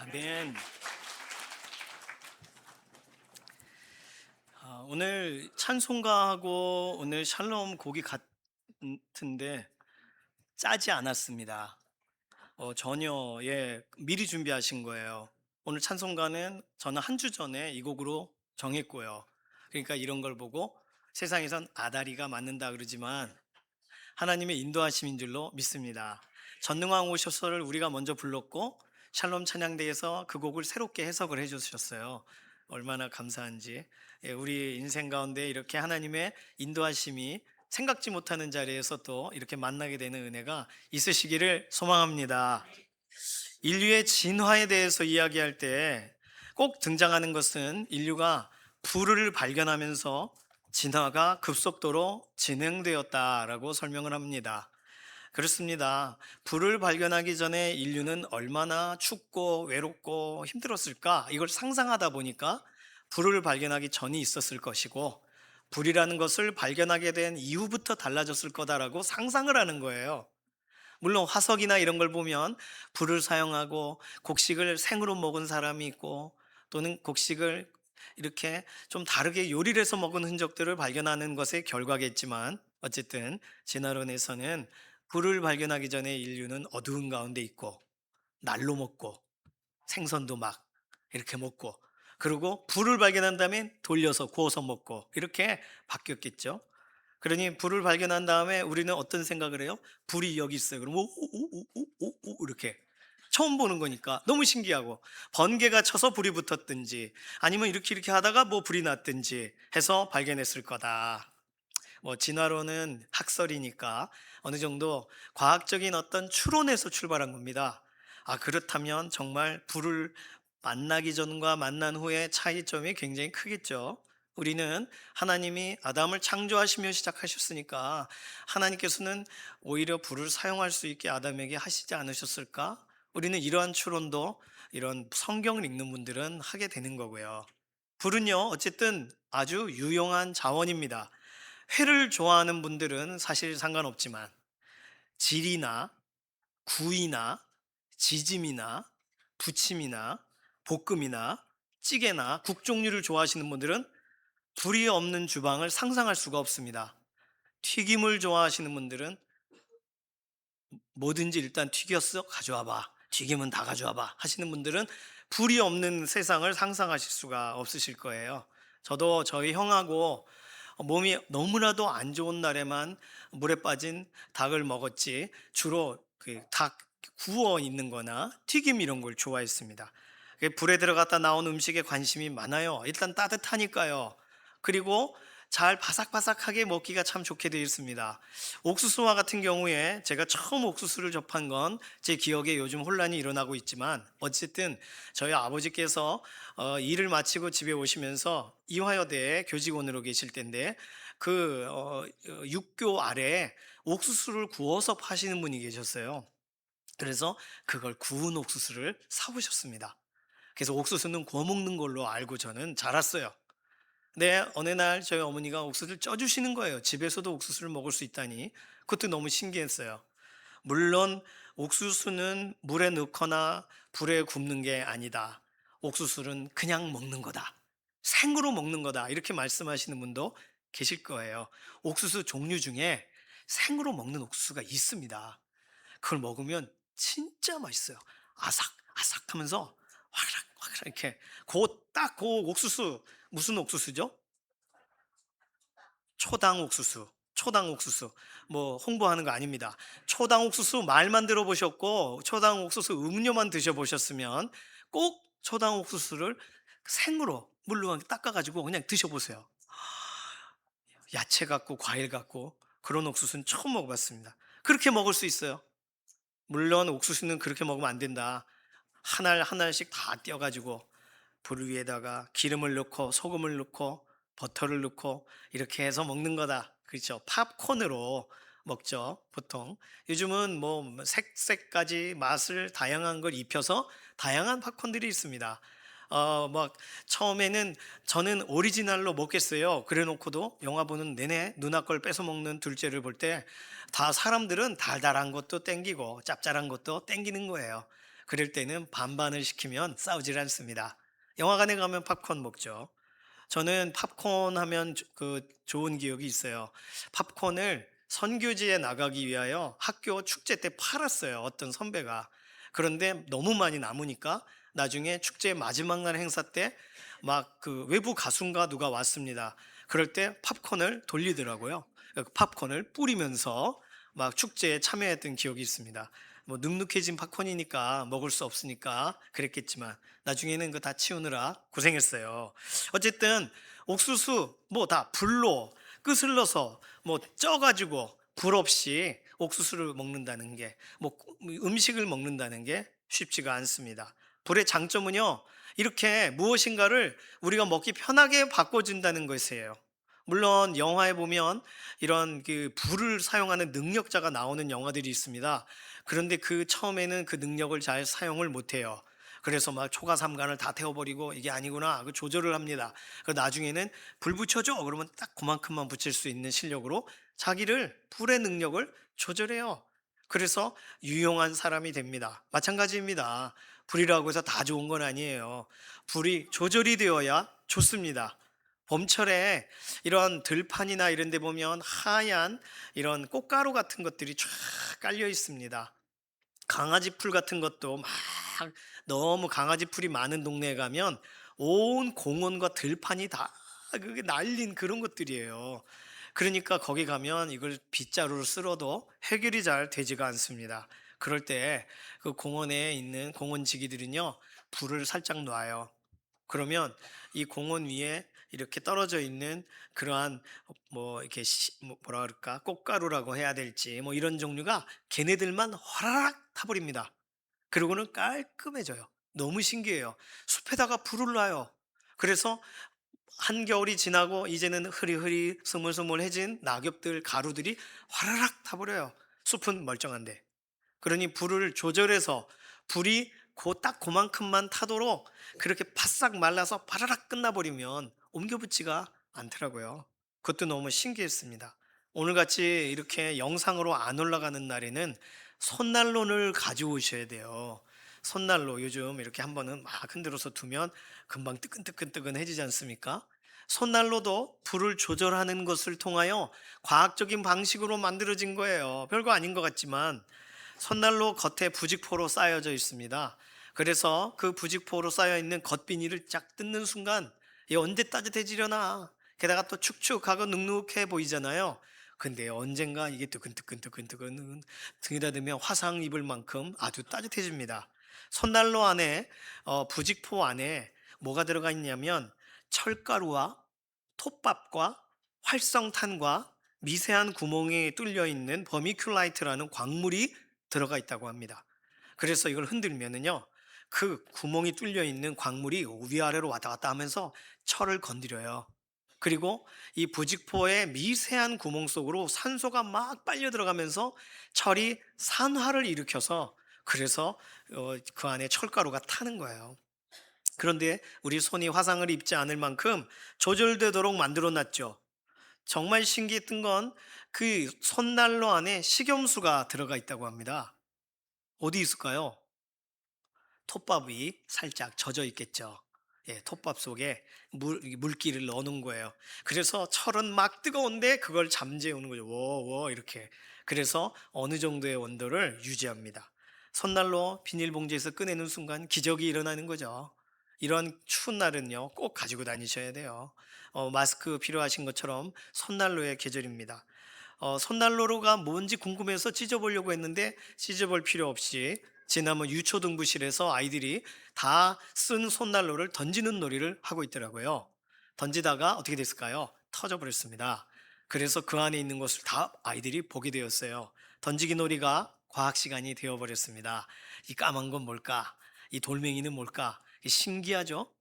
아멘. 오늘 찬송가하고 오늘 샬롬 곡이 같은데 짜지 않았습니다. 전혀 미리 준비하신 거예요. 오늘 찬송가는 저는 한 주 전에 이 곡으로 정했고요. 그러니까 이런 걸 보고 세상에선 아다리가 맞는다 그러지만 하나님의 인도하심인 줄로 믿습니다. 전능왕 오셔서를 우리가 먼저 불렀고 샬롬 찬양대에서 그 곡을 새롭게 해석을 해주셨어요. 얼마나 감사한지. 우리 인생 가운데 이렇게 하나님의 인도하심이 생각지 못하는 자리에서 또 이렇게 만나게 되는 은혜가 있으시기를 소망합니다. 인류의 진화에 대해서 이야기할 때 꼭 등장하는 것은 인류가 불을 발견하면서 진화가 급속도로 진행되었다라고 설명을 합니다. 그렇습니다. 불을 발견하기 전에 인류는 얼마나 춥고 외롭고 힘들었을까? 이걸 상상하다 보니까 불을 발견하기 전이 있었을 것이고, 불이라는 것을 발견하게 된 이후부터 달라졌을 거다라고 상상을 하는 거예요. 물론 화석이나 이런 걸 보면 불을 사용하고 곡식을 생으로 먹은 사람이 있고, 또는 곡식을 이렇게 좀 다르게 요리를 해서 먹은 흔적들을 발견하는 것의 결과겠지만, 어쨌든 진화론에서는 불을 발견하기 전에 인류는 어두운 가운데 있고 날로 먹고 생선도 막 이렇게 먹고, 그리고 불을 발견한 다음에 돌려서 구워서 먹고 이렇게 바뀌었겠죠. 그러니 불을 발견한 다음에 우리는 어떤 생각을 해요? 불이 여기 있어요. 그럼 오오오오오오 이렇게 처음 보는 거니까 너무 신기하고, 번개가 쳐서 불이 붙었든지 아니면 이렇게 하다가 뭐 불이 났든지 해서 발견했을 거다. 뭐 진화론은 학설이니까 어느 정도 과학적인 어떤 추론에서 출발한 겁니다. 아, 그렇다면 정말 불을 만나기 전과 만난 후의 차이점이 굉장히 크겠죠. 우리는 하나님이 아담을 창조하시며 시작하셨으니까 하나님께서는 오히려 불을 사용할 수 있게 아담에게 하시지 않으셨을까? 우리는 이러한 추론도 이런 성경을 읽는 분들은 하게 되는 거고요. 불은요, 어쨌든 아주 유용한 자원입니다. 회를 좋아하는 분들은 사실 상관없지만 질이나 구이나 지짐이나 부침이나 볶음이나 찌개나 국 종류를 좋아하시는 분들은 불이 없는 주방을 상상할 수가 없습니다. 튀김을 좋아하시는 분들은 뭐든지 일단 튀겼어? 가져와봐. 튀김은 다 가져와봐. 하시는 분들은 불이 없는 세상을 상상하실 수가 없으실 거예요. 저도 저희 형하고 몸이 너무나도 안 좋은 날에만 물에 빠진 닭을 먹었지, 주로 그 닭 구워 있는 거나 튀김 이런 걸 좋아했습니다. 불에 들어갔다 나온 음식에 관심이 많아요. 일단 따뜻하니까요. 그리고 잘 바삭바삭하게 먹기가 참 좋게 되어 있습니다. 옥수수와 같은 경우에 제가 처음 옥수수를 접한 건 제 기억에 요즘 혼란이 일어나고 있지만, 어쨌든 저희 아버지께서 일을 마치고 집에 오시면서 이화여대에 교직원으로 계실 때인데, 그 육교 아래에 옥수수를 구워서 파시는 분이 계셨어요. 그래서 그걸 구운 옥수수를 사오셨습니다. 그래서 옥수수는 구워 먹는 걸로 알고 저는 자랐어요. 네, 어느 날 저희 어머니가 옥수수를 쪄주시는 거예요. 집에서도 옥수수를 먹을 수 있다니. 그것도 너무 신기했어요. 물론 옥수수는 물에 넣거나 불에 굽는 게 아니다. 옥수수는 그냥 먹는 거다. 생으로 먹는 거다. 이렇게 말씀하시는 분도 계실 거예요. 옥수수 종류 중에 생으로 먹는 옥수수가 있습니다. 그걸 먹으면 진짜 맛있어요. 아삭 아삭 하면서 화그락 화그락 이렇게 그 옥수수, 무슨 옥수수죠? 초당 옥수수. 초당 옥수수. 뭐 홍보하는 거 아닙니다. 초당 옥수수 말만 들어보셨고 초당 옥수수 음료만 드셔보셨으면 꼭 초당 옥수수를 생으로 물로 닦아가지고 그냥 드셔보세요. 야채 같고 과일 같고 그런 옥수수는 처음 먹어봤습니다. 그렇게 먹을 수 있어요. 물론 옥수수는 그렇게 먹으면 안 된다. 한 알 한 알씩 다 떼어가지고 불 위에다가 기름을 넣고 소금을 넣고 버터를 넣고 이렇게 해서 먹는 거다. 그렇죠? 팝콘으로 먹죠, 보통. 요즘은 뭐 색까지 맛을 다양한 걸 입혀서 다양한 팝콘들이 있습니다. 막 처음에는 저는 오리지널로 먹겠어요. 그래 놓고도 영화 보는 내내 누나 걸 뺏어 먹는 둘째를 볼 때 다 사람들은 달달한 것도 땡기고 짭짤한 것도 땡기는 거예요. 그럴 때는 반반을 시키면 싸우질 않습니다. 영화관에 가면 팝콘 먹죠. 저는 팝콘 하면 그 좋은 기억이 있어요. 팝콘을 선교지에 나가기 위하여 학교 축제 때 팔았어요. 어떤 선배가. 그런데 너무 많이 남으니까 나중에 축제 마지막 날 행사 때 막 그 외부 가수인가 누가 왔습니다. 그럴 때 팝콘을 돌리더라고요. 팝콘을 뿌리면서 막 축제에 참여했던 기억이 있습니다. 뭐 눅눅해진 팝콘이니까 먹을 수 없으니까 그랬겠지만 나중에는 그 다 치우느라 고생했어요. 어쨌든 옥수수 뭐 다 불로 끄슬러서 뭐 쪄가지고 불 없이 옥수수를 먹는다는 게, 뭐 음식을 먹는다는 게 쉽지가 않습니다. 불의 장점은요, 이렇게 무엇인가를 우리가 먹기 편하게 바꿔준다는 것이에요. 물론 영화에 보면 이런 그 불을 사용하는 능력자가 나오는 영화들이 있습니다. 그런데 그 처음에는 그 능력을 잘 사용을 못해요. 그래서 막 초가삼간을 다 태워버리고 이게 아니구나, 그 조절을 합니다. 그 나중에는 불 붙여줘 그러면 딱 그만큼만 붙일 수 있는 실력으로 자기를, 불의 능력을 조절해요. 그래서 유용한 사람이 됩니다. 마찬가지입니다. 불이라고 해서 다 좋은 건 아니에요. 불이 조절이 되어야 좋습니다. 봄철에 이런 들판이나 이런 데 보면 하얀 이런 꽃가루 같은 것들이 쫙 깔려 있습니다. 강아지 풀 같은 것도 막, 너무 강아지 풀이 많은 동네에 가면 온 공원과 들판이 다 그게 날린 그런 것들이에요. 그러니까 거기 가면 이걸 빗자루로 쓸어도 해결이 잘 되지가 않습니다. 그럴 때 그 공원에 있는 공원지기들은요, 불을 살짝 놔요. 그러면 이 공원 위에 이렇게 떨어져 있는 그러한 뭐 이렇게 뭐라 그럴까, 꽃가루라고 해야 될지 뭐 이런 종류가 걔네들만 화라락 타버립니다. 그리고는 깔끔해져요. 너무 신기해요. 숲에다가 불을 놔요. 그래서 한겨울이 지나고 이제는 흐리흐리 스물스물해진 낙엽들, 가루들이 화라락 타버려요. 숲은 멀쩡한데. 그러니 불을 조절해서 불이 딱 그만큼만 타도록 그렇게 바싹 말라서 바라락 끝나버리면 옮겨붙지가 않더라고요. 그것도 너무 신기했습니다. 오늘같이 이렇게 영상으로 안 올라가는 날에는 손난로를 가져오셔야 돼요. 손난로 요즘 이렇게 한 번은 막 흔들어서 두면 금방 뜨끈뜨끈뜨끈해지지 않습니까? 손난로도 불을 조절하는 것을 통하여 과학적인 방식으로 만들어진 거예요. 별거 아닌 것 같지만 손난로 겉에 부직포로 쌓여져 있습니다. 그래서 그 부직포로 쌓여 있는 겉비닐을 쫙 뜯는 순간 이 언제 따뜻해지려나, 게다가 또 축축하고 눅눅해 보이잖아요. 근데 언젠가 이게 뜨끈뜨끈뜨끈뜨끈 등에다 대면 화상 입을 만큼 아주 따뜻해집니다. 손난로 안에 부직포 안에 뭐가 들어가 있냐면 철가루와 톱밥과 활성탄과 미세한 구멍이 뚫려 있는 버미큘라이트라는 광물이 들어가 있다고 합니다. 그래서 이걸 흔들면은요, 그 구멍이 뚫려 있는 광물이 위아래로 왔다 갔다 하면서 철을 건드려요. 그리고 이 부직포의 미세한 구멍 속으로 산소가 막 빨려 들어가면서 철이 산화를 일으켜서, 그래서 그 안에 철가루가 타는 거예요. 그런데 우리 손이 화상을 입지 않을 만큼 조절되도록 만들어 놨죠. 정말 신기했던 건 그 손난로 안에 식염수가 들어가 있다고 합니다. 어디 있을까요? 톱밥이 살짝 젖어 있겠죠. 예, 톱밥 속에 물기를 넣어 놓은 거예요. 그래서 철은 막 뜨거운데 그걸 잠재우는 거죠. 워워 이렇게. 그래서 어느 정도의 온도를 유지합니다. 손난로 비닐봉지에서 꺼내는 순간 기적이 일어나는 거죠. 이런 추운 날은요, 꼭 가지고 다니셔야 돼요. 마스크 필요하신 것처럼 손난로의 계절입니다. 손난로가 뭔지 궁금해서 찢어보려고 했는데 찢어볼 필요 없이 지난번 유초등부실에서 아이들이 다 쓴 손난로를 던지는 놀이를 하고 있더라고요. 던지다가 어떻게 됐을까요? 터져버렸습니다. 그래서 그 안에 있는 것을 다 아이들이 보게 되었어요. 던지기 놀이가 과학 시간이 되어버렸습니다. 이 까만 건 뭘까? 이 돌멩이는 뭘까? 신기하죠?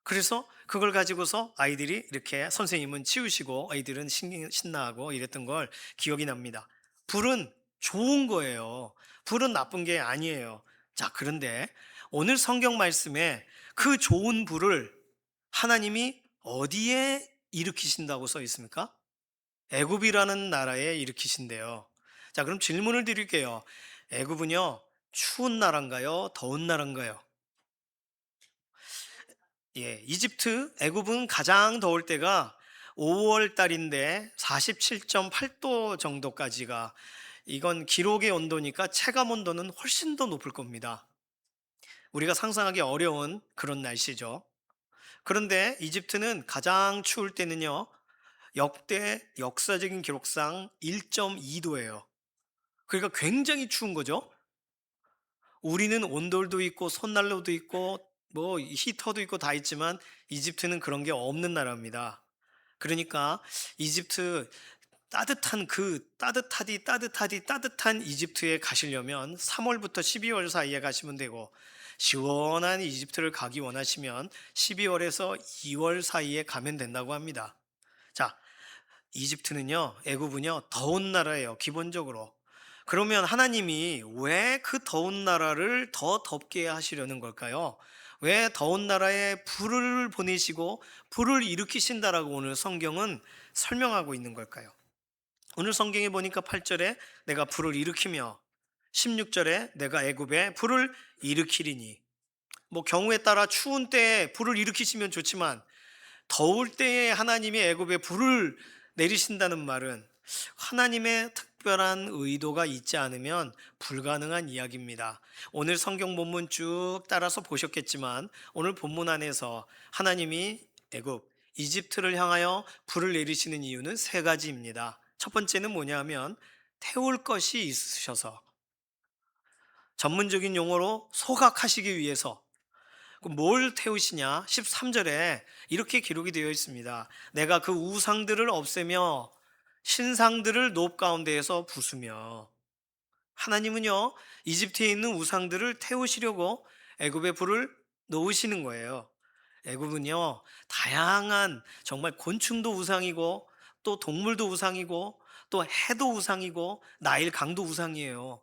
그래서 그걸 가지고서 아이들이 이렇게, 선생님은 치우시고 아이들은 신나하고 이랬던 걸 기억이 납니다. 불은 좋은 거예요. 불은 나쁜 게 아니에요. 자, 그런데 오늘 성경 말씀에 그 좋은 불을 하나님이 어디에 일으키신다고 써 있습니까? 애굽이라는 나라에 일으키신대요. 자, 그럼 질문을 드릴게요. 애굽은요, 추운 나라인가요? 더운 나라인가요? 예, 이집트, 애굽은 가장 더울 때가 5월 달인데 47.8도 정도까지가, 이건 기록의 온도니까 체감 온도는 훨씬 더 높을 겁니다. 우리가 상상하기 어려운 그런 날씨죠. 그런데 이집트는 가장 추울 때는요, 역대 역사적인 기록상 1.2도예요. 그러니까 굉장히 추운 거죠. 우리는 온돌도 있고 손난로도 있고 뭐 히터도 있고 다 있지만 이집트는 그런 게 없는 나라입니다. 그러니까 이집트 따뜻한 이집트에 가시려면 3월부터 12월 사이에 가시면 되고, 시원한 이집트를 가기 원하시면 12월에서 2월 사이에 가면 된다고 합니다. 자, 이집트는요, 애굽은요, 더운 나라예요, 기본적으로. 그러면 하나님이 왜 그 더운 나라를 더 덥게 하시려는 걸까요? 왜 더운 나라에 불을 보내시고 불을 일으키신다라고 오늘 성경은 설명하고 있는 걸까요? 오늘 성경에 보니까 8절에 내가 불을 일으키며, 16절에 내가 애굽에 불을 일으키리니. 뭐 경우에 따라 추운 때에 불을 일으키시면 좋지만 더울 때에 하나님이 애굽에 불을 내리신다는 말은 하나님의 특별한 의도가 있지 않으면 불가능한 이야기입니다. 오늘 성경 본문 쭉 따라서 보셨겠지만 오늘 본문 안에서 하나님이 애굽, 이집트를 향하여 불을 내리시는 이유는 세 가지입니다. 첫 번째는 뭐냐면 태울 것이 있으셔서, 전문적인 용어로 소각하시기 위해서. 뭘 태우시냐? 13절에 이렇게 기록이 되어 있습니다. 내가 그 우상들을 없애며 신상들을 높 가운데에서 부수며. 하나님은요, 이집트에 있는 우상들을 태우시려고 애굽에 불을 놓으시는 거예요. 애굽은요, 다양한 정말 곤충도 우상이고 또 동물도 우상이고 또 해도 우상이고 나일 강도 우상이에요.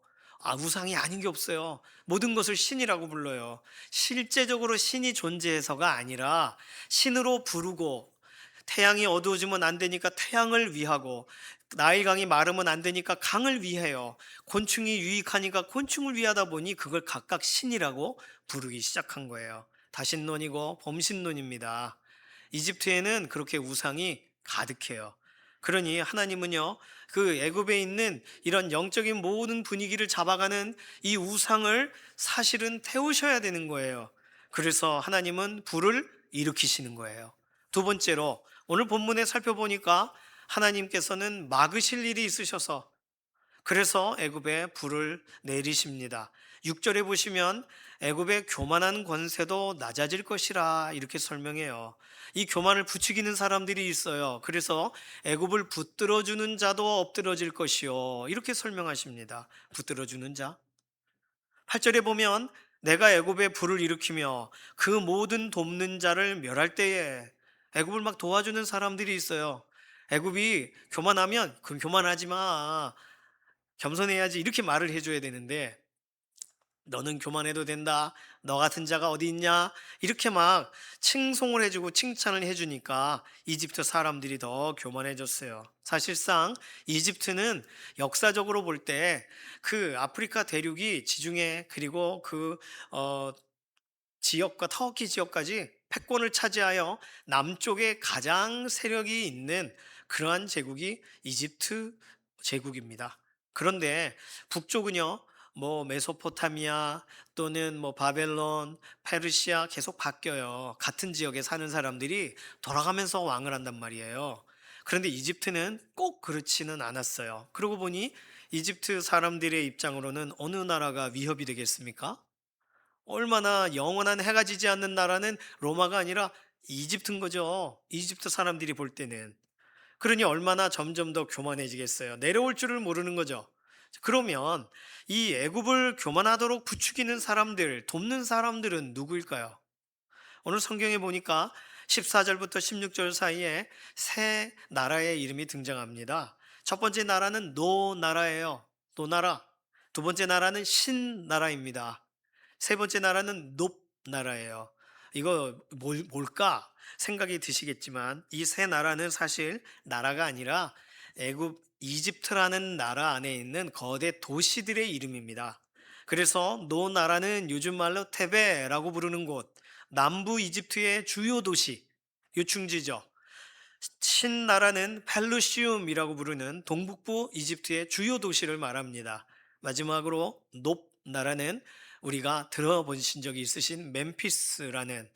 우상이 아닌 게 없어요. 모든 것을 신이라고 불러요. 실제적으로 신이 존재해서가 아니라 신으로 부르고, 태양이 어두워지면 안 되니까 태양을 위하고, 나일강이 마르면 안 되니까 강을 위해요. 곤충이 유익하니까 곤충을 위하다 보니 그걸 각각 신이라고 부르기 시작한 거예요. 다신론이고 범신론입니다. 이집트에는 그렇게 우상이 가득해요. 그러니 하나님은요, 그 애굽에 있는 이런 영적인 모든 분위기를 잡아가는 이 우상을 사실은 태우셔야 되는 거예요. 그래서 하나님은 불을 일으키시는 거예요. 두 번째로 오늘 본문에 살펴보니까 하나님께서는 막으실 일이 있으셔서, 그래서 애굽에 불을 내리십니다. 6절에 보시면 애굽의 교만한 권세도 낮아질 것이라 이렇게 설명해요. 이 교만을 부추기는 사람들이 있어요. 그래서 애굽을 붙들어주는 자도 엎드러질 것이요, 이렇게 설명하십니다. 붙들어주는 자. 8절에 보면 내가 애굽에 불을 일으키며 그 모든 돕는 자를 멸할 때에, 애굽을 막 도와주는 사람들이 있어요. 애굽이 교만하면 그럼 교만하지 마, 겸손해야지, 이렇게 말을 해줘야 되는데 너는 교만해도 된다, 너 같은 자가 어디 있냐, 이렇게 막 칭송을 해주고 칭찬을 해주니까 이집트 사람들이 더 교만해졌어요. 사실상 이집트는 역사적으로 볼 때 그 아프리카 대륙이 지중해, 그리고 그 지역과 터키 지역까지 패권을 차지하여 남쪽에 가장 세력이 있는 그러한 제국이 이집트 제국입니다. 그런데 북쪽은요, 뭐 메소포타미아 또는 뭐 바벨론, 페르시아 계속 바뀌어요. 같은 지역에 사는 사람들이 돌아가면서 왕을 한단 말이에요. 그런데 이집트는 꼭 그렇지는 않았어요. 그러고 보니 이집트 사람들의 입장으로는 어느 나라가 위협이 되겠습니까? 얼마나 영원한 해가 지지 않는 나라는 로마가 아니라 이집트인 거죠. 이집트 사람들이 볼 때는. 그러니 얼마나 점점 더 교만해지겠어요. 내려올 줄을 모르는 거죠. 그러면 이 애굽을 교만하도록 부추기는 사람들, 돕는 사람들은 누구일까요? 오늘 성경에 보니까 14절부터 16절 사이에 세 나라의 이름이 등장합니다. 첫 번째 나라는 노나라예요. 노나라. 두 번째 나라는 신나라입니다. 세 번째 나라는 높나라예요. 이거 뭘까 생각이 드시겠지만 이 세 나라는 사실 나라가 아니라 애굽, 이집트라는 나라 안에 있는 거대 도시들의 이름입니다. 그래서 노나라는 요즘 말로 테베라고 부르는 곳, 남부 이집트의 주요 도시, 요충지죠. 신나라는 펠루시움이라고 부르는 동북부 이집트의 주요 도시를 말합니다. 마지막으로 높나라는 우리가 들어보신 적이 있으신 멤피스라는,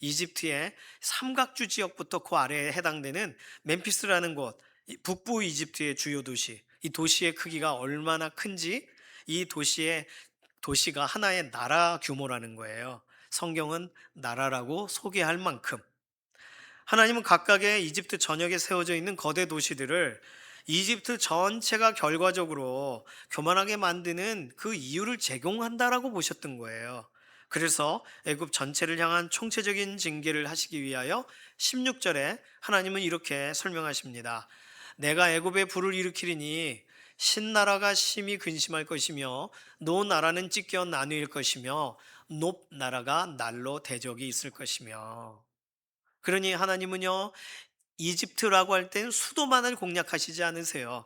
이집트의 삼각주 지역부터 그 아래에 해당되는 멤피스라는 곳, 북부 이집트의 주요 도시. 이 도시의 크기가 얼마나 큰지, 이 도시가 하나의 나라 규모라는 거예요. 성경은 나라라고 소개할 만큼. 하나님은 각각의 이집트 전역에 세워져 있는 거대 도시들을 이집트 전체가 결과적으로 교만하게 만드는 그 이유를 제공한다라고 보셨던 거예요. 그래서 애굽 전체를 향한 총체적인 징계를 하시기 위하여 16절에 하나님은 이렇게 설명하십니다. 내가 애굽에 불을 일으키리니 신나라가 심히 근심할 것이며 노 나라는 찢겨 나누일 것이며 높 나라가 날로 대적이 있을 것이며. 그러니 하나님은요, 이집트라고 할 땐 수도만을 공략하시지 않으세요.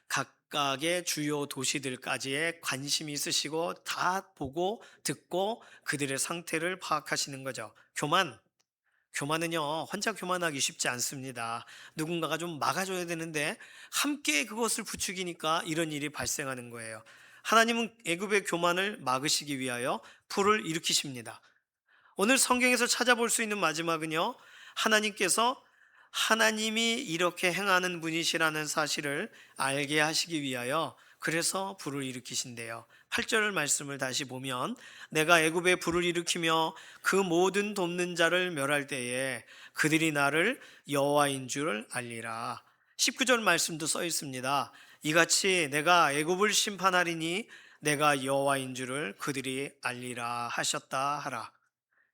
각각의 주요 도시들까지의 관심이 있으시고 다 보고 듣고 그들의 상태를 파악하시는 거죠. 교만은요, 혼자 교만하기 쉽지 않습니다. 누군가가 좀 막아줘야 되는데 함께 그것을 부추기니까 이런 일이 발생하는 거예요. 하나님은 애굽의 교만을 막으시기 위하여 불을 일으키십니다. 오늘 성경에서 찾아볼 수 있는 마지막은요, 하나님께서 하나님이 이렇게 행하는 분이시라는 사실을 알게 하시기 위하여 그래서 불을 일으키신대요. 8절 말씀을 다시 보면 내가 애굽에 불을 일으키며 그 모든 돕는 자를 멸할 때에 그들이 나를 여호와인 줄 알리라. 19절 말씀도 써 있습니다. 이같이 내가 애굽을 심판하리니 내가 여호와인 줄을 그들이 알리라 하셨다 하라.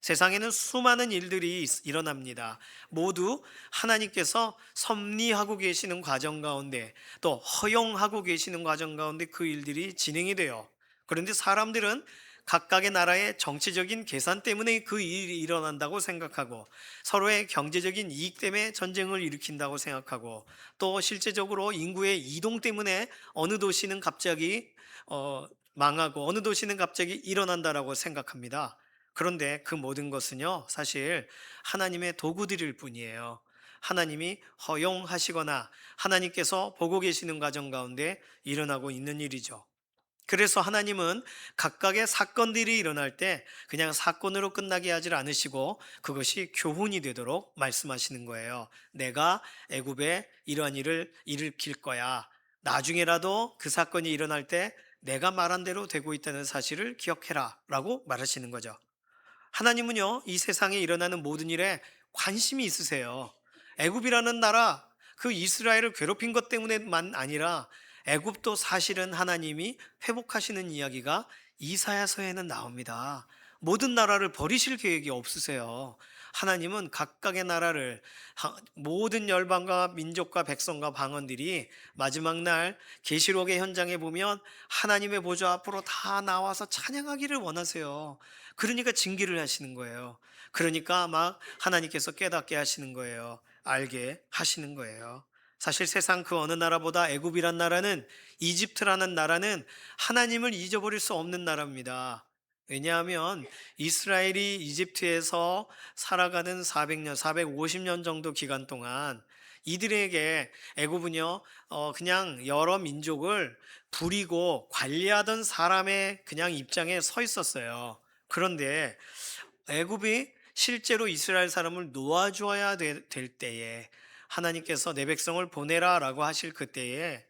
세상에는 수많은 일들이 일어납니다. 모두 하나님께서 섭리하고 계시는 과정 가운데 또 허용하고 계시는 과정 가운데 그 일들이 진행이 돼요. 그런데 사람들은 각각의 나라의 정치적인 계산 때문에 그 일이 일어난다고 생각하고 서로의 경제적인 이익 때문에 전쟁을 일으킨다고 생각하고 또 실제적으로 인구의 이동 때문에 어느 도시는 갑자기 망하고 어느 도시는 갑자기 일어난다라고 생각합니다. 그런데 그 모든 것은요, 사실 하나님의 도구들일 뿐이에요. 하나님이 허용하시거나 하나님께서 보고 계시는 과정 가운데 일어나고 있는 일이죠. 그래서 하나님은 각각의 사건들이 일어날 때 그냥 사건으로 끝나게 하지 않으시고 그것이 교훈이 되도록 말씀하시는 거예요. 내가 애굽에 이러한 일을 일으킬 거야. 나중에라도 그 사건이 일어날 때 내가 말한 대로 되고 있다는 사실을 기억해라 라고 말하시는 거죠. 하나님은요, 이 세상에 일어나는 모든 일에 관심이 있으세요. 애굽이라는 나라, 그 이스라엘을 괴롭힌 것 때문에만 아니라 애굽도 사실은 하나님이 회복하시는 이야기가 이사야서에는 나옵니다. 모든 나라를 버리실 계획이 없으세요. 하나님은 각각의 나라를 모든 열방과 민족과 백성과 방언들이 마지막 날 계시록의 현장에 보면 하나님의 보좌 앞으로 다 나와서 찬양하기를 원하세요. 그러니까 징계를 하시는 거예요. 그러니까 막 하나님께서 깨닫게 하시는 거예요. 알게 하시는 거예요. 사실 세상 그 어느 나라보다 애굽이란 나라는, 이집트라는 나라는 하나님을 잊어버릴 수 없는 나라입니다. 왜냐하면 이스라엘이 이집트에서 살아가는 400년, 450년 정도 기간 동안 이들에게 애굽은요, 그냥 여러 민족을 부리고 관리하던 사람의 그냥 입장에 서 있었어요. 그런데 애굽이 실제로 이스라엘 사람을 놓아주어야 될 때에 하나님께서 내 백성을 보내라라고 하실 그때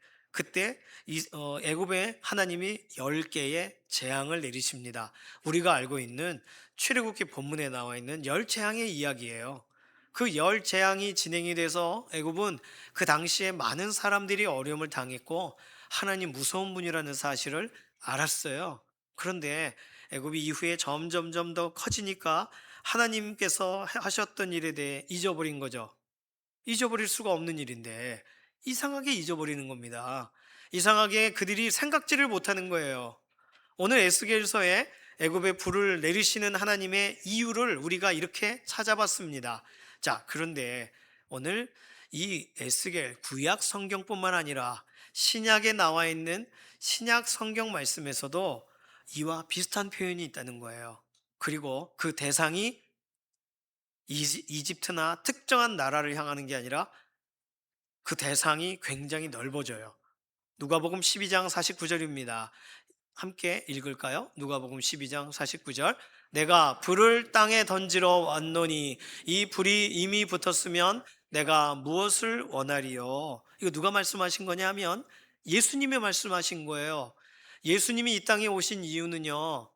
애굽에 하나님이 10개의 재앙을 내리십니다. 우리가 알고 있는 출애굽기 본문에 나와 있는 10재앙의 이야기예요. 그 10재앙이 진행이 돼서 애굽은 그 당시에 많은 사람들이 어려움을 당했고 하나님 무서운 분이라는 사실을 알았어요. 그런데 애굽이 이후에 점점 더 커지니까 하나님께서 하셨던 일에 대해 잊어버린 거죠. 잊어버릴 수가 없는 일인데 이상하게 잊어버리는 겁니다. 이상하게 그들이 생각지를 못하는 거예요. 오늘 에스겔서에 애굽에 불을 내리시는 하나님의 이유를 우리가 이렇게 찾아봤습니다. 자, 그런데 오늘 이 에스겔 구약 성경뿐만 아니라 신약에 나와 있는 신약 성경 말씀에서도 이와 비슷한 표현이 있다는 거예요. 그리고 그 대상이 이집트나 특정한 나라를 향하는 게 아니라 그 대상이 굉장히 넓어져요. 누가복음 12장 49절입니다. 함께 읽을까요? 누가복음 12장 49절. 내가 불을 땅에 던지러 왔노니 이 불이 이미 붙었으면 내가 무엇을 원하리요? 이거 누가 말씀하신 거냐 하면 예수님이 말씀하신 거예요. 예수님이 이 땅에 오신 이유는요,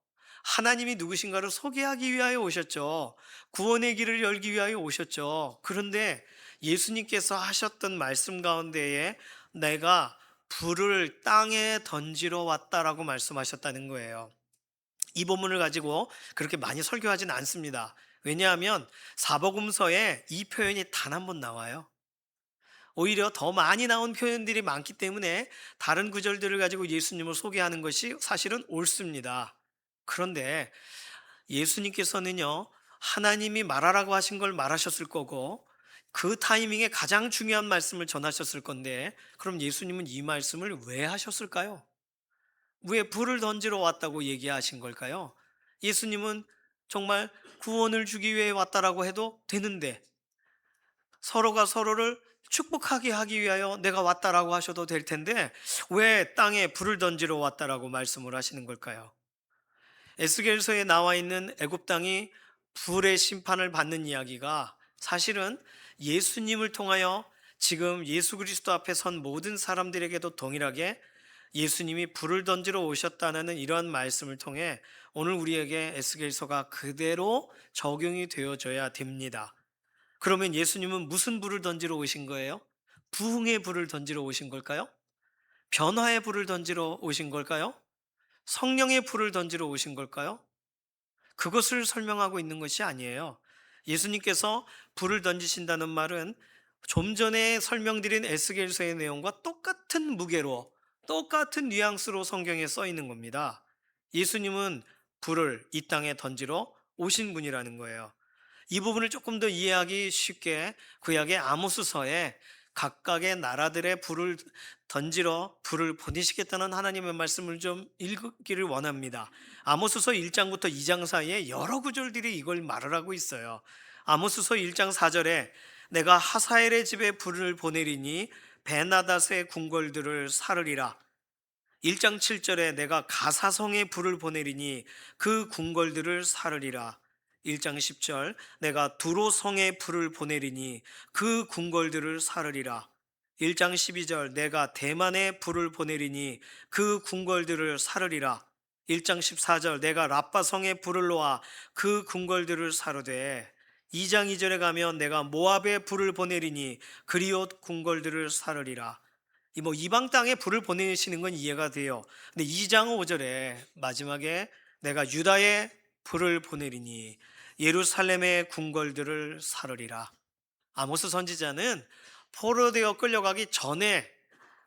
하나님이 누구신가를 소개하기 위하여 오셨죠. 구원의 길을 열기 위하여 오셨죠. 그런데 예수님께서 하셨던 말씀 가운데에 내가 불을 땅에 던지러 왔다라고 말씀하셨다는 거예요. 이 본문을 가지고 그렇게 많이 설교하진 않습니다. 왜냐하면 사복음서에 이 표현이 단 한 번 나와요. 오히려 더 많이 나온 표현들이 많기 때문에 다른 구절들을 가지고 예수님을 소개하는 것이 사실은 옳습니다. 그런데 예수님께서는요, 하나님이 말하라고 하신 걸 말하셨을 거고 그 타이밍에 가장 중요한 말씀을 전하셨을 건데, 그럼 예수님은 이 말씀을 왜 하셨을까요? 왜 불을 던지러 왔다고 얘기하신 걸까요? 예수님은 정말 구원을 주기 위해 왔다라고 해도 되는데, 서로가 서로를 축복하게 하기 위하여 내가 왔다라고 하셔도 될 텐데 왜 땅에 불을 던지러 왔다라고 말씀을 하시는 걸까요? 에스겔서에 나와 있는 애굽 땅이 불의 심판을 받는 이야기가 사실은 예수님을 통하여 지금 예수 그리스도 앞에 선 모든 사람들에게도 동일하게 예수님이 불을 던지러 오셨다는 이런 말씀을 통해 오늘 우리에게 에스겔서가 그대로 적용이 되어져야 됩니다. 그러면 예수님은 무슨 불을 던지러 오신 거예요? 부흥의 불을 던지러 오신 걸까요? 변화의 불을 던지러 오신 걸까요? 성령의 불을 던지러 오신 걸까요? 그것을 설명하고 있는 것이 아니에요. 예수님께서 불을 던지신다는 말은 좀 전에 설명드린 에스겔서의 내용과 똑같은 무게로, 똑같은 뉘앙스로 성경에 써 있는 겁니다. 예수님은 불을 이 땅에 던지러 오신 분이라는 거예요. 이 부분을 조금 더 이해하기 쉽게 구약의 아모스서에 각각의 나라들의 불을 던지러 불을 보내시겠다는 하나님의 말씀을 좀 읽기를 원합니다. 아모스서 1장부터 2장 사이에 여러 구절들이 이걸 말을 하고 있어요. 아모스서 1장 4절에 내가 하사엘의 집에 불을 보내리니 베나닷의 궁궐들을 사르리라. 1장 7절에 내가 가사성에 불을 보내리니 그 궁궐들을 사르리라. 1장 10절 내가 두로성에 불을 보내리니 그 궁궐들을 사르리라. 1장 12절 내가 대만에 불을 보내리니 그 궁궐들을 사르리라. 1장 14절 내가 라빠성에 불을 놓아 그 궁궐들을 사르되 2장 2절에 가면 내가 모압에 불을 보내리니 그리옷 궁궐들을 사르리라. 이방 땅에 불을 보내시는 건 이해가 돼요. 근데 2장 5절에 마지막에 내가 유다에 불을 보내리니 예루살렘의 궁궐들을 사르리라. 아모스 선지자는 포로되어 끌려가기 전에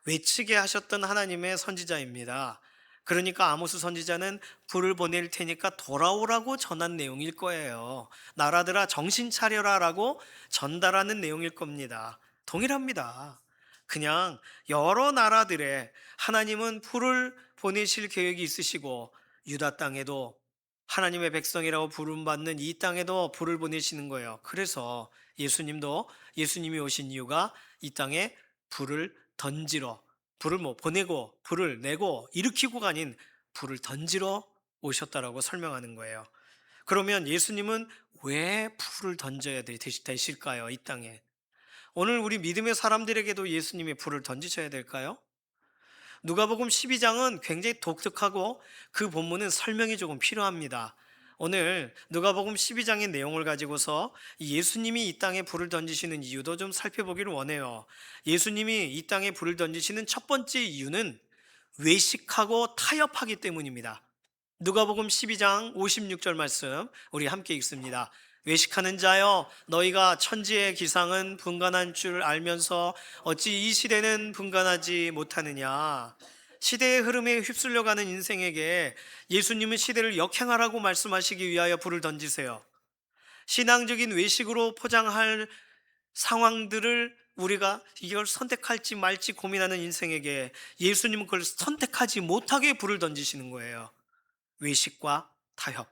외치게 하셨던 하나님의 선지자입니다. 그러니까 아모스 선지자는 불을 보낼 테니까 돌아오라고 전한 내용일 거예요. 나라들아 정신 차려라 라고 전달하는 내용일 겁니다. 동일합니다. 그냥 여러 나라들에 하나님은 불을 보내실 계획이 있으시고 유다 땅에도 하나님의 백성이라고 부름받는 이 땅에도 불을 보내시는 거예요. 그래서 예수님이 오신 이유가 이 땅에 불을 던지러, 불을 보내고 불을 내고 일으키고가 아닌 불을 던지러 오셨다라고 설명하는 거예요. 그러면 예수님은 왜 불을 던져야 되실까요? 이 땅에. 오늘 우리 믿음의 사람들에게도 예수님이 불을 던지셔야 될까요? 누가복음 12장은 굉장히 독특하고 그 본문은 설명이 조금 필요합니다. 오늘 누가복음 12장의 내용을 가지고서 예수님이 이 땅에 불을 던지시는 이유도 좀 살펴보기를 원해요. 예수님이 이 땅에 불을 던지시는 첫 번째 이유는 외식하고 타협하기 때문입니다. 누가복음 12장 56절 말씀 우리 함께 읽습니다. 외식하는 자여 너희가 천지의 기상은 분간한 줄 알면서 어찌 이 시대는 분간하지 못하느냐. 시대의 흐름에 휩쓸려가는 인생에게 예수님은 시대를 역행하라고 말씀하시기 위하여 불을 던지세요. 신앙적인 외식으로 포장할 상황들을 우리가 이걸 선택할지 말지 고민하는 인생에게 예수님은 그걸 선택하지 못하게 불을 던지시는 거예요. 외식과 타협.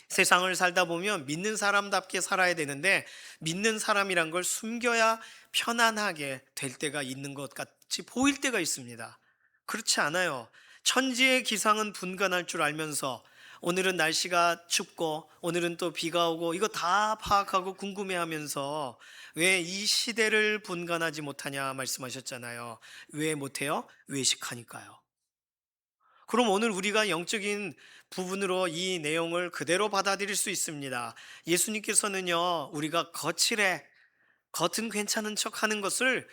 세상을 살다 보면 믿는 사람답게 살아야 되는데 믿는 사람이란 걸 숨겨야 편안하게 될 때가 있는 것 같이 보일 때가 있습니다. 그렇지 않아요. 천지의 기상은 분간할 줄 알면서 오늘은 날씨가 춥고 오늘은 또 비가 오고 이거 다 파악하고 궁금해하면서 왜 이 시대를 분간하지 못하냐 말씀하셨잖아요. 왜 못해요? 외식하니까요. 그럼 오늘 우리가 영적인 부분으로 이 내용을 그대로 받아들일 수 있습니다. 예수님께서는요, 우리가 거칠해, 겉은 괜찮은 척 하는 것을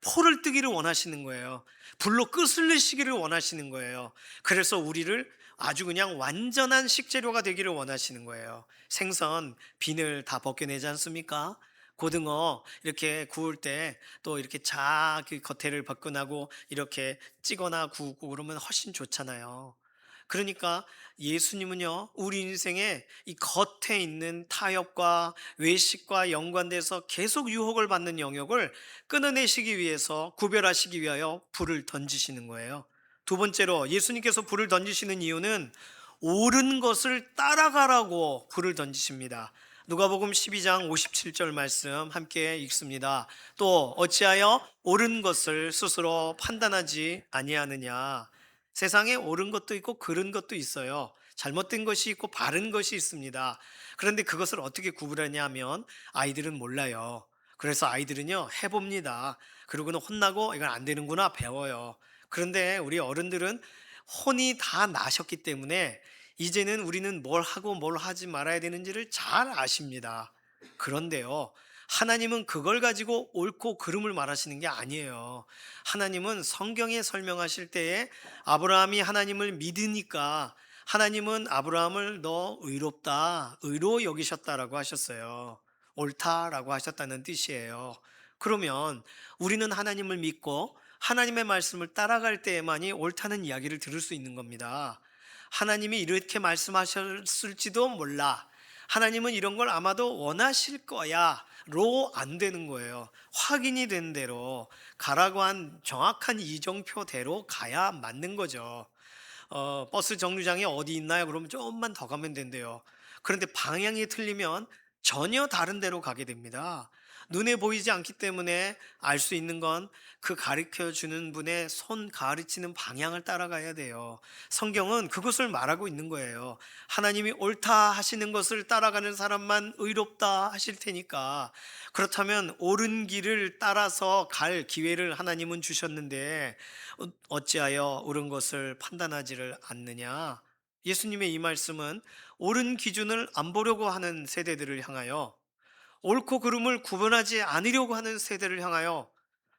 포를 뜨기를 원하시는 거예요. 불로 끄슬리시기를 원하시는 거예요. 그래서 우리를 아주 그냥 완전한 식재료가 되기를 원하시는 거예요. 생선, 비늘 다 벗겨내지 않습니까? 고등어 이렇게 구울 때 또 이렇게 그 겉에를 벗겨나고 이렇게 찌거나 구우고 그러면 훨씬 좋잖아요. 그러니까 예수님은요, 우리 인생에 이 겉에 있는 타협과 외식과 연관돼서 계속 유혹을 받는 영역을 끊어내시기 위해서, 구별하시기 위하여 불을 던지시는 거예요. 두 번째로 예수님께서 불을 던지시는 이유는 옳은 것을 따라가라고 불을 던지십니다. 누가복음 12장 57절 말씀 함께 읽습니다. 또 어찌하여 옳은 것을 스스로 판단하지 아니하느냐. 세상에 옳은 것도 있고 그른 것도 있어요. 잘못된 것이 있고 바른 것이 있습니다. 그런데 그것을 어떻게 구분하냐 하면 아이들은 몰라요. 그래서 아이들은요, 해봅니다. 그러고는 혼나고 이건 안 되는구나 배워요. 그런데 우리 어른들은 혼이 다 나셨기 때문에 이제는 우리는 뭘 하고 뭘 하지 말아야 되는지를 잘 아십니다. 그런데요, 하나님은 그걸 가지고 옳고 그름을 말하시는 게 아니에요. 하나님은 성경에 설명하실 때에 아브라함이 하나님을 믿으니까 하나님은 아브라함을 너 의롭다, 의로 여기셨다라고 하셨어요. 옳다라고 하셨다는 뜻이에요. 그러면 우리는 하나님을 믿고 하나님의 말씀을 따라갈 때에만이 옳다는 이야기를 들을 수 있는 겁니다. 하나님이 이렇게 말씀하셨을지도 몰라. 하나님은 이런 걸 아마도 원하실 거야 로 안 되는 거예요. 확인이 된 대로 가라고 한 정확한 이정표대로 가야 맞는 거죠. 버스 정류장이 어디 있나요? 그러면 조금만 더 가면 된대요. 그런데 방향이 틀리면 전혀 다른 데로 가게 됩니다. 눈에 보이지 않기 때문에 알 수 있는 건 그 가르쳐 주는 분의 손 가르치는 방향을 따라가야 돼요. 성경은 그것을 말하고 있는 거예요. 하나님이 옳다 하시는 것을 따라가는 사람만 의롭다 하실 테니까, 그렇다면 옳은 길을 따라서 갈 기회를 하나님은 주셨는데 어찌하여 옳은 것을 판단하지를 않느냐. 예수님의 이 말씀은 옳은 기준을 안 보려고 하는 세대들을 향하여, 옳고 그름을 구분하지 않으려고 하는 세대를 향하여,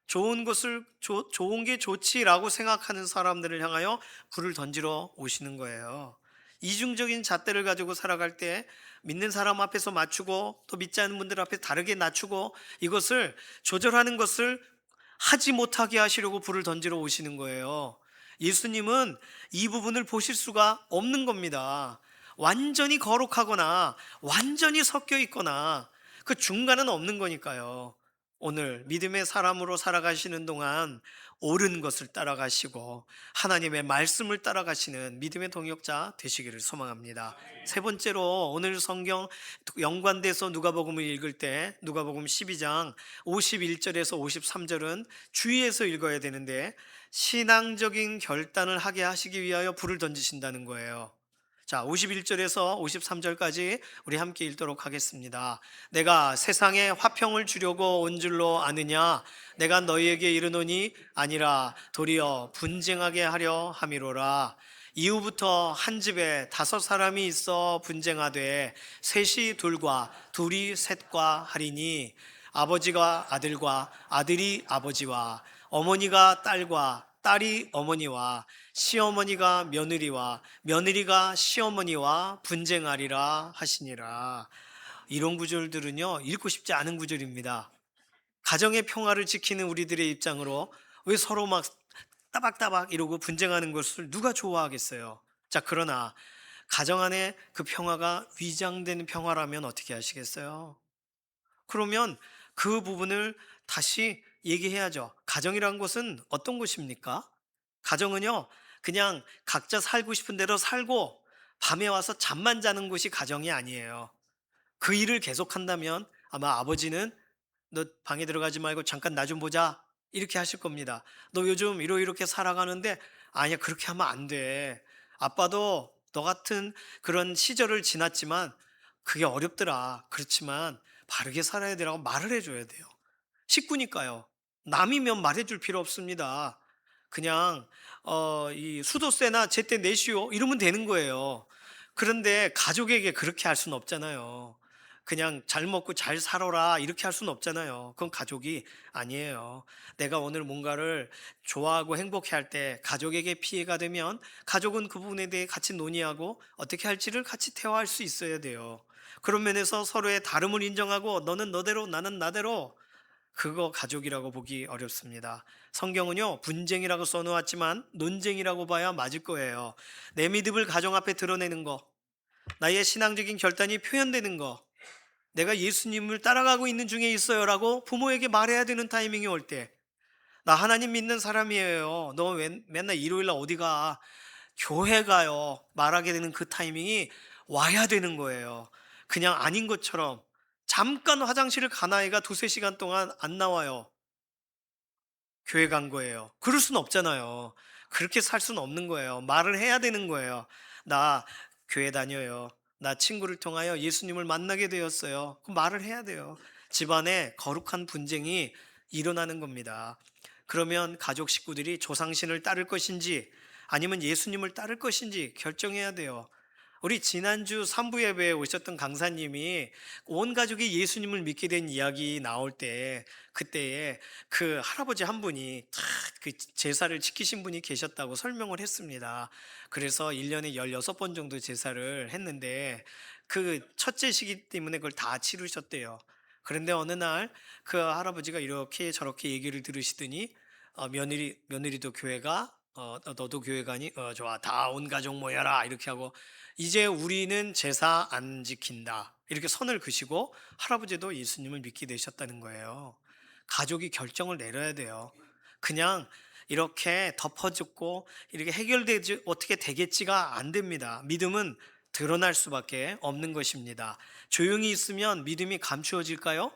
좋은 것을 좋은 게 좋지라고 생각하는 사람들을 향하여 불을 던지러 오시는 거예요. 이중적인 잣대를 가지고 살아갈 때 믿는 사람 앞에서 맞추고 또 믿지 않는 분들 앞에 다르게 낮추고 이것을 조절하는 것을 하지 못하게 하시려고 불을 던지러 오시는 거예요. 예수님은 이 부분을 보실 수가 없는 겁니다. 완전히 거룩하거나 완전히 섞여 있거나 그 중간은 없는 거니까요. 오늘 믿음의 사람으로 살아가시는 동안 옳은 것을 따라가시고 하나님의 말씀을 따라가시는 믿음의 동역자 되시기를 소망합니다. 세 번째로 오늘 성경 연관돼서 누가복음을 읽을 때 누가복음 12장 51절에서 53절은 주의해서 읽어야 되는데, 신앙적인 결단을 하게 하시기 위하여 불을 던지신다는 거예요. 자, 51절에서 53절까지 우리 함께 읽도록 하겠습니다. 내가 세상에 화평을 주려고 온 줄로 아느냐? 내가 너희에게 이르노니 아니라 도리어 분쟁하게 하려 함이로라. 이후부터 한 집에 5사람이 있어 분쟁하되 셋이 둘과 둘이 셋과 하리니, 아버지가 아들과 아들이 아버지와 어머니가 딸과 딸이 어머니와 시어머니가 며느리와 며느리가 시어머니와 분쟁하리라 하시니라. 이런 구절들은요, 읽고 싶지 않은 구절입니다. 가정의 평화를 지키는 우리들의 입장으로 왜 서로 막 따박따박 이러고 분쟁하는 것을 누가 좋아하겠어요? 자, 그러나 가정 안에 그 평화가 위장된 평화라면 어떻게 하시겠어요? 그러면 그 부분을 다시 얘기해야죠. 가정이란 것은 어떤 곳입니까? 가정은요, 그냥 각자 살고 싶은 대로 살고 밤에 와서 잠만 자는 곳이 가정이 아니에요. 그 일을 계속한다면 아마 아버지는 너 방에 들어가지 말고 잠깐 나 좀 보자 이렇게 하실 겁니다. 너 요즘 이렇게 살아가는데 아니야, 그렇게 하면 안 돼. 아빠도 너 같은 그런 시절을 지났지만 그게 어렵더라. 그렇지만 바르게 살아야 되라고 말을 해줘야 돼요. 식구니까요. 남이면 말해줄 필요 없습니다. 그냥 이 수도세나 제때 내시오 이러면 되는 거예요. 그런데 가족에게 그렇게 할 수는 없잖아요. 그냥 잘 먹고 잘 살아라 이렇게 할 수는 없잖아요. 그건 가족이 아니에요. 내가 오늘 뭔가를 좋아하고 행복해 할 때 가족에게 피해가 되면 가족은 그 부분에 대해 같이 논의하고 어떻게 할지를 같이 대화할 수 있어야 돼요. 그런 면에서 서로의 다름을 인정하고 너는 너대로 나는 나대로, 그거 가족이라고 보기 어렵습니다. 성경은요, 분쟁이라고 써놓았지만 논쟁이라고 봐야 맞을 거예요. 내 믿음을 가정 앞에 드러내는 거, 나의 신앙적인 결단이 표현되는 거, 내가 예수님을 따라가고 있는 중에 있어요라고 부모에게 말해야 되는 타이밍이 올 때, 나 하나님 믿는 사람이에요. 너 맨날 일요일 날 어디 가? 교회 가요. 말하게 되는 그 타이밍이 와야 되는 거예요. 그냥 아닌 것처럼 잠깐 화장실을 간 아이가 두세 시간 동안 안 나와요. 교회 간 거예요. 그럴 수는 없잖아요. 그렇게 살 수는 없는 거예요. 말을 해야 되는 거예요. 나 교회 다녀요. 나 친구를 통하여 예수님을 만나게 되었어요. 그 말을 해야 돼요. 집안에 거룩한 분쟁이 일어나는 겁니다. 그러면 가족 식구들이 조상신을 따를 것인지 아니면 예수님을 따를 것인지 결정해야 돼요. 우리 지난주 3부 예배에 오셨던 강사님이 온 가족이 예수님을 믿게 된 이야기 나올 때, 그때에 그 할아버지 한 분이 그 제사를 지키신 분이 계셨다고 설명을 했습니다. 그래서 1년에 16번 정도 제사를 했는데 그 첫째 시기 때문에 그걸 다 치르셨대요. 그런데 어느 날 그 할아버지가 이렇게 저렇게 얘기를 들으시더니 며느리도 교회가 너도 교회 가니? 좋아. 다 온 가족 모여라. 이렇게 하고 이제 우리는 제사 안 지킨다. 이렇게 선을 그시고 할아버지도 예수님을 믿게 되셨다는 거예요. 가족이 결정을 내려야 돼요. 그냥 이렇게 덮어죽고 이렇게 해결되지 어떻게 되겠지가 안 됩니다. 믿음은 드러날 수밖에 없는 것입니다. 조용히 있으면 믿음이 감추어질까요?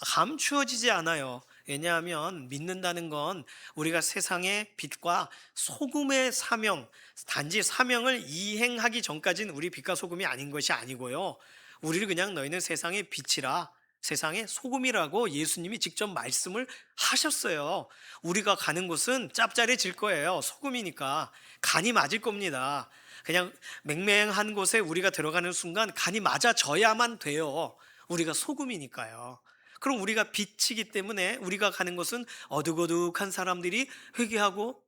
감추어지지 않아요. 왜냐하면 믿는다는 건 우리가 세상의 빛과 소금의 사명, 단지 사명을 이행하기 전까지는 우리 빛과 소금이 아닌 것이 아니고요. 우리를 그냥 너희는 세상의 빛이라, 세상의 소금이라고 예수님이 직접 말씀을 하셨어요. 우리가 가는 곳은 짭짤해질 거예요. 소금이니까 간이 맞을 겁니다. 그냥 맹맹한 곳에 우리가 들어가는 순간 간이 맞아져야만 돼요. 우리가 소금이니까요. 그럼 우리가 빛이기 때문에 우리가 가는 곳은 어둑어둑한 사람들이 회개하고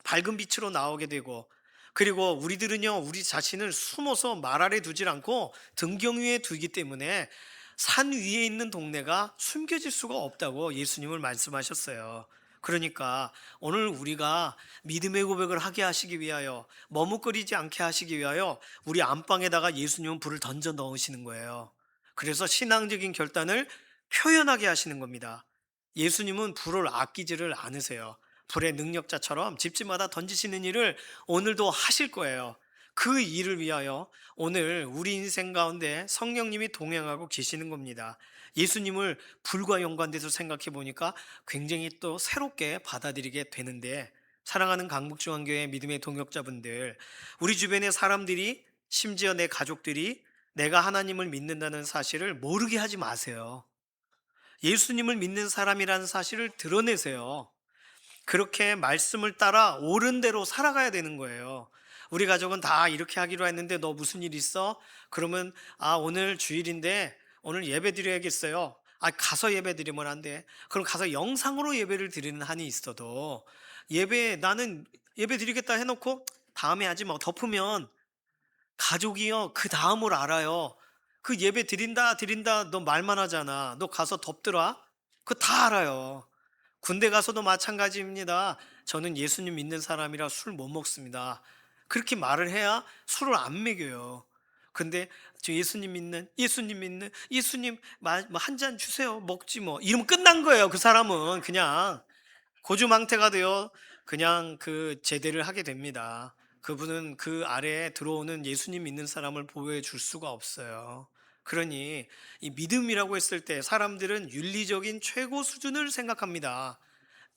밝은 빛으로 나오게 되고, 그리고 우리들은요, 우리 자신을 숨어서 말 아래 두질 않고 등경 위에 두기 때문에 산 위에 있는 동네가 숨겨질 수가 없다고 예수님을 말씀하셨어요. 그러니까 오늘 우리가 믿음의 고백을 하게 하시기 위하여, 머뭇거리지 않게 하시기 위하여 우리 안방에다가 예수님은 불을 던져 넣으시는 거예요. 그래서 신앙적인 결단을 표현하게 하시는 겁니다. 예수님은 불을 아끼지를 않으세요. 불의 능력자처럼 집집마다 던지시는 일을 오늘도 하실 거예요. 그 일을 위하여 오늘 우리 인생 가운데 성령님이 동행하고 계시는 겁니다. 예수님을 불과 연관돼서 생각해 보니까 굉장히 또 새롭게 받아들이게 되는데, 사랑하는 강북중앙교회 믿음의 동역자분들, 우리 주변의 사람들이, 심지어 내 가족들이 내가 하나님을 믿는다는 사실을 모르게 하지 마세요. 예수님을 믿는 사람이라는 사실을 드러내세요. 그렇게 말씀을 따라 옳은 대로 살아가야 되는 거예요. 우리 가족은 다 이렇게 하기로 했는데 너 무슨 일 있어? 그러면 오늘 주일인데 오늘 예배 드려야겠어요. 가서 예배 드리면 안 돼. 그럼 가서 영상으로 예배를 드리는 한이 있어도, 나는 예배 드리겠다 해놓고 다음에 하지 뭐 덮으면 가족이요 그 다음을 알아요. 그 예배 드린다 너 말만 하잖아. 너 가서 덮더라. 그거 다 알아요. 군대 가서도 마찬가지입니다. 저는 예수님 믿는 사람이라 술 못 먹습니다. 그렇게 말을 해야 술을 안 먹여요. 근데 저 예수님 믿는 예수님 한 잔 주세요. 먹지 뭐. 이러면 끝난 거예요. 그 사람은 그냥 고주망태가 되어 그냥 그 제대를 하게 됩니다. 그분은 그 아래에 들어오는 예수님 믿는 사람을 보호해 줄 수가 없어요. 그러니 이 믿음이라고 했을 때 사람들은 윤리적인 최고 수준을 생각합니다.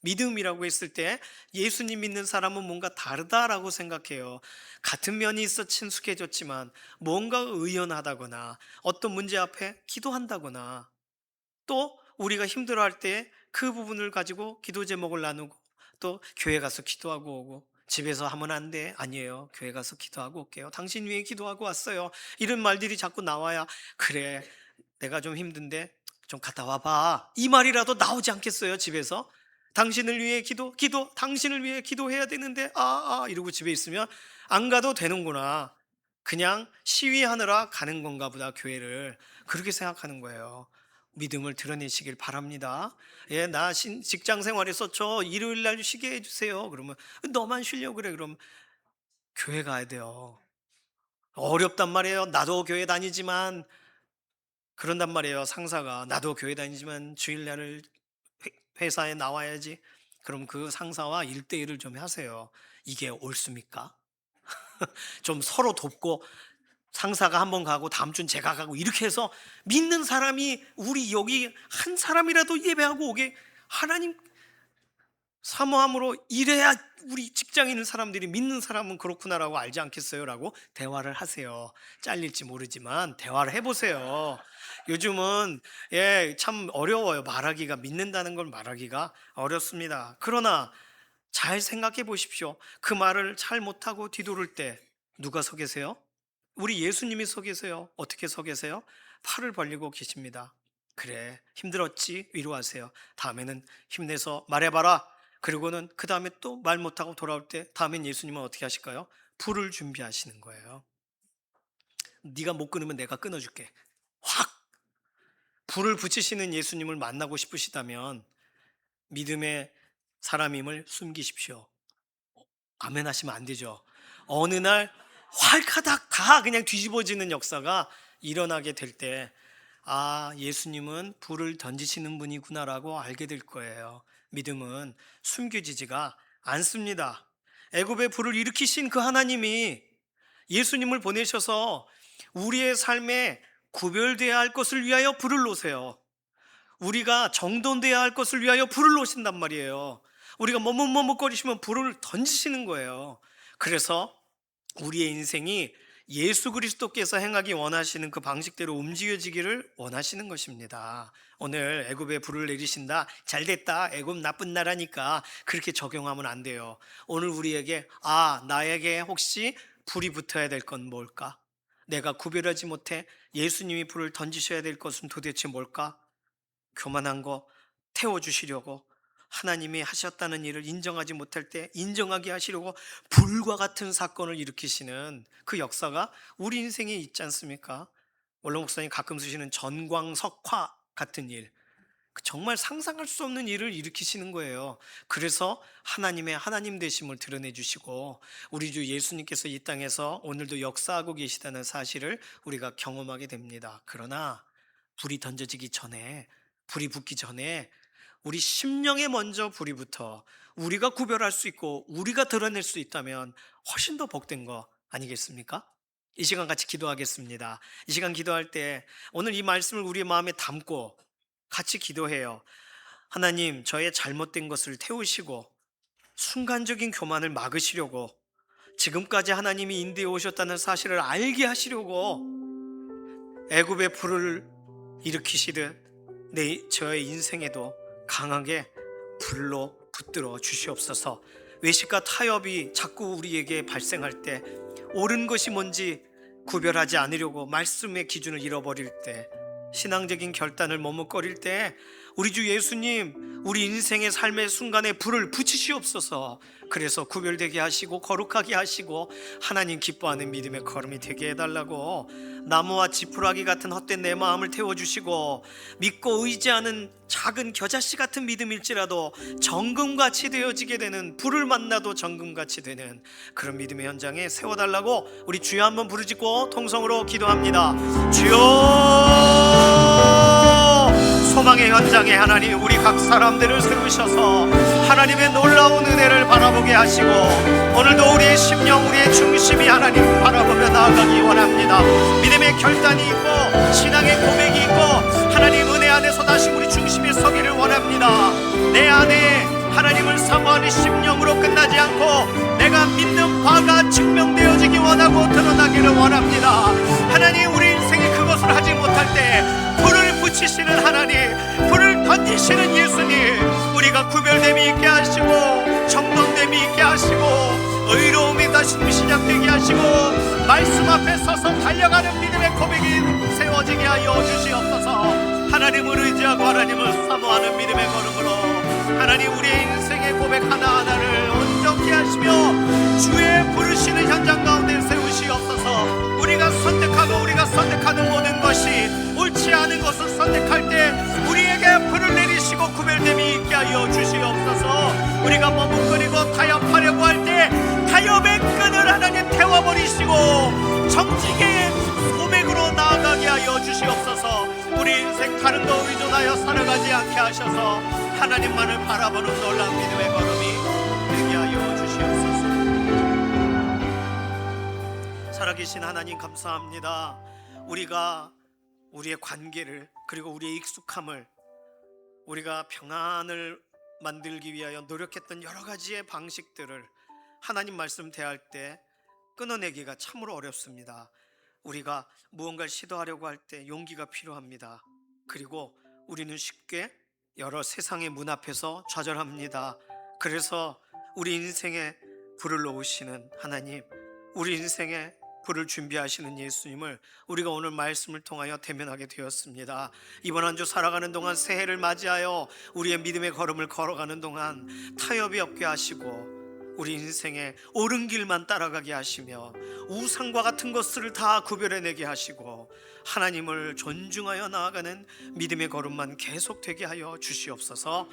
믿음이라고 했을 때 예수님 믿는 사람은 뭔가 다르다라고 생각해요. 같은 면이 있어 친숙해졌지만 뭔가 의연하다거나 어떤 문제 앞에 기도한다거나, 또 우리가 힘들어할 때 그 부분을 가지고 기도 제목을 나누고 또 교회 가서 기도하고 오고, 집에서 하면 안 돼. 아니에요. 교회 가서 기도하고 올게요. 당신 위해 기도하고 왔어요. 이런 말들이 자꾸 나와야, 그래, 내가 좀 힘든데 좀 갔다 와봐, 이 말이라도 나오지 않겠어요? 집에서 당신을 위해 기도, 당신을 위해 기도해야 되는데 이러고 집에 있으면 안 가도 되는구나, 그냥 시위하느라 가는 건가 보다, 교회를. 그렇게 생각하는 거예요. 믿음을 드러내시길 바랍니다. 예, 나 직장 생활에서 저 일요일 날 쉬게 해주세요. 그러면 너만 쉬려고 그래. 그럼 교회 가야 돼요. 어렵단 말이에요. 나도 교회 다니지만, 그런단 말이에요. 상사가 나도 교회 다니지만 주일날을 회사에 나와야지. 그럼 그 상사와 1대1을 좀 하세요. 이게 옳습니까? 좀 서로 돕고, 상사가 한번 가고 다음 주는 제가 가고, 이렇게 해서 믿는 사람이, 우리 여기 한 사람이라도 예배하고 오게 하나님 사모함으로 이래야 우리 직장에 있는 사람들이 믿는 사람은 그렇구나라고 알지 않겠어요? 라고 대화를 하세요. 잘릴지 모르지만 대화를 해보세요. 요즘은 참 어려워요. 말하기가, 믿는다는 걸 말하기가 어렵습니다. 그러나 잘 생각해 보십시오. 그 말을 잘 못하고 뒤돌을 때 누가 서 계세요? 우리 예수님이 서 계세요. 어떻게 서 계세요? 팔을 벌리고 계십니다. 그래, 힘들었지? 위로하세요. 다음에는 힘내서 말해봐라. 그리고는 그 다음에 또 말 못하고 돌아올 때, 다음엔 예수님은 어떻게 하실까요? 불을 준비하시는 거예요. 네가 못 끊으면 내가 끊어줄게. 확! 불을 붙이시는 예수님을 만나고 싶으시다면 믿음의 사람임을 숨기십시오. 아멘 하시면 안 되죠. 어느 날 활카닥 다 그냥 뒤집어지는 역사가 일어나게 될 때, 예수님은 불을 던지시는 분이구나라고 알게 될 거예요. 믿음은 숨겨지지가 않습니다. 애굽의 불을 일으키신 그 하나님이 예수님을 보내셔서 우리의 삶에 구별되어야 할 것을 위하여 불을 놓으세요. 우리가 정돈되어야 할 것을 위하여 불을 놓으신단 말이에요. 우리가 머뭇머뭇거리시면 불을 던지시는 거예요. 그래서 우리의 인생이 예수 그리스도께서 행하기 원하시는 그 방식대로 움직여지기를 원하시는 것입니다. 오늘 애굽에 불을 내리신다, 잘됐다, 애굽 나쁜 나라니까 그렇게 적용하면 안 돼요. 오늘 우리에게 나에게 혹시 불이 붙어야 될 건 뭘까? 내가 구별하지 못해 예수님이 불을 던지셔야 될 것은 도대체 뭘까? 교만한 거 태워주시려고, 하나님이 하셨다는 일을 인정하지 못할 때 인정하게 하시려고 불과 같은 사건을 일으키시는 그 역사가 우리 인생에 있지 않습니까? 원로 목사님 가끔 쓰시는 전광석화 같은 일, 정말 상상할 수 없는 일을 일으키시는 거예요. 그래서 하나님의 하나님 되심을 드러내 주시고, 우리 주 예수님께서 이 땅에서 오늘도 역사하고 계시다는 사실을 우리가 경험하게 됩니다. 그러나 불이 던져지기 전에, 불이 붙기 전에 우리 심령에 먼저 불이 붙어 우리가 구별할 수 있고 우리가 드러낼 수 있다면 훨씬 더 복된 거 아니겠습니까? 이 시간 같이 기도하겠습니다. 이 시간 기도할 때 오늘 이 말씀을 우리의 마음에 담고 같이 기도해요. 하나님, 저의 잘못된 것을 태우시고 순간적인 교만을 막으시려고, 지금까지 하나님이 인도해 오셨다는 사실을 알게 하시려고 애굽의 불을 일으키시듯 저의 인생에도 강하게 불로 붙들어 주시옵소서. 외식과 타협이 자꾸 우리에게 발생할 때, 옳은 것이 뭔지 구별하지 않으려고 말씀의 기준을 잃어버릴 때, 신앙적인 결단을 머뭇거릴 때 우리 주 예수님, 우리 인생의 삶의 순간에 불을 붙이시옵소서. 그래서 구별되게 하시고 거룩하게 하시고 하나님 기뻐하는 믿음의 걸음이 되게 해달라고, 나무와 지푸라기 같은 헛된 내 마음을 태워주시고, 믿고 의지하는 작은 겨자씨 같은 믿음일지라도 정금같이 되어지게 되는, 불을 만나도 정금같이 되는 그런 믿음의 현장에 세워달라고 우리 주여 한번 부르짖고 통성으로 기도합니다. 주여, 소망의 현장에 하나님 우리 각 사람들을 세우셔서 하나님의 놀라운 은혜를 바라보게 하시고, 오늘도 우리의 심령, 우리의 중심이 하나님 바라보며 나아가기 원합니다. 믿음의 결단이 있고 신앙의 고백이 있고 하나님 은혜 안에서 다시 우리 중심에 서기를 원합니다. 내 안에 하나님을 사모하는 심령으로 끝나지 않고 내가 믿는 바가 증명되어지기 원하고 드러나기를 원합니다. 하나님, 우리 인생에 그것을 하지 못할 때 불을 붙이시는 하나님, 불을 던지시는 예수님, 우리가 구별됨이 있게 하시고 말씀 앞에 서서 달려가는 믿음의 고백이 세워지게 하여 주시옵소서. 하나님을 의지하고 하나님을 사모하는 믿음의 걸음으로 하나님 우리의 인생의 고백 하나하나를 온전케 하시며 주의 부르시는 현장 가운데 세우시옵소서. 우리가 선택하고 우리가 선택하는 모든 것이 옳지 않은 것을 선택할 때 우리에게 불을 내리시고 구별됨이 있게 하여 주시옵소서. 우리가 머뭇거리고 타협하려고 할 때 타협의 끈을 하나님 태워버리시고 정직의 소맥으로 나아가게 하여 주시옵소서. 우리 인생 다른 거 의존하여 살아가지 않게 하셔서 하나님만을 바라보는 놀라운 믿음의 걸음이 되게 하여 주시옵소서. 살아계신 하나님 감사합니다. 우리가 우리의 관계를 그리고 우리의 익숙함을 우리가 평안을 만들기 위하여 노력했던 여러 가지의 방식들을 하나님 말씀 대할 때 끊어내기가 참으로 어렵습니다. 우리가 무언가를 시도하려고 할 때 용기가 필요합니다. 그리고 우리는 쉽게 여러 세상의 문 앞에서 좌절합니다. 그래서 우리 인생에 불을 놓으시는 하나님, 우리 인생에 불을 준비하시는 예수님을 우리가 오늘 말씀을 통하여 대면하게 되었습니다. 이번 한 주 살아가는 동안 새해를 맞이하여 우리의 믿음의 걸음을 걸어가는 동안 타협이 없게 하시고 우리 인생에 옳은 길만 따라가게 하시며 우상과 같은 것들을 다 구별해내게 하시고 하나님을 존중하여 나아가는 믿음의 걸음만 계속되게 하여 주시옵소서.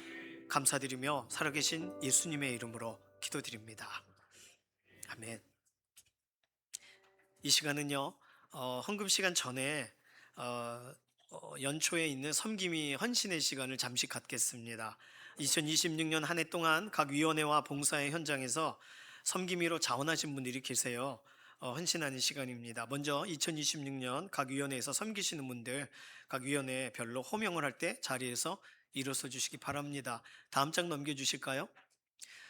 감사드리며 살아계신 예수님의 이름으로 기도드립니다. 아멘. 이 시간은요 헌금 시간 전에 연초에 있는 섬김이 헌신의 시간을 잠시 갖겠습니다. 2026년 한 해 동안 각 위원회와 봉사의 현장에서 섬김이로 자원하신 분들이 계세요. 헌신하는 시간입니다. 먼저 2026년 각 위원회에서 섬기시는 분들 각 위원회별로 호명을 할 때 자리에서 일어서 주시기 바랍니다. 다음 장 넘겨주실까요?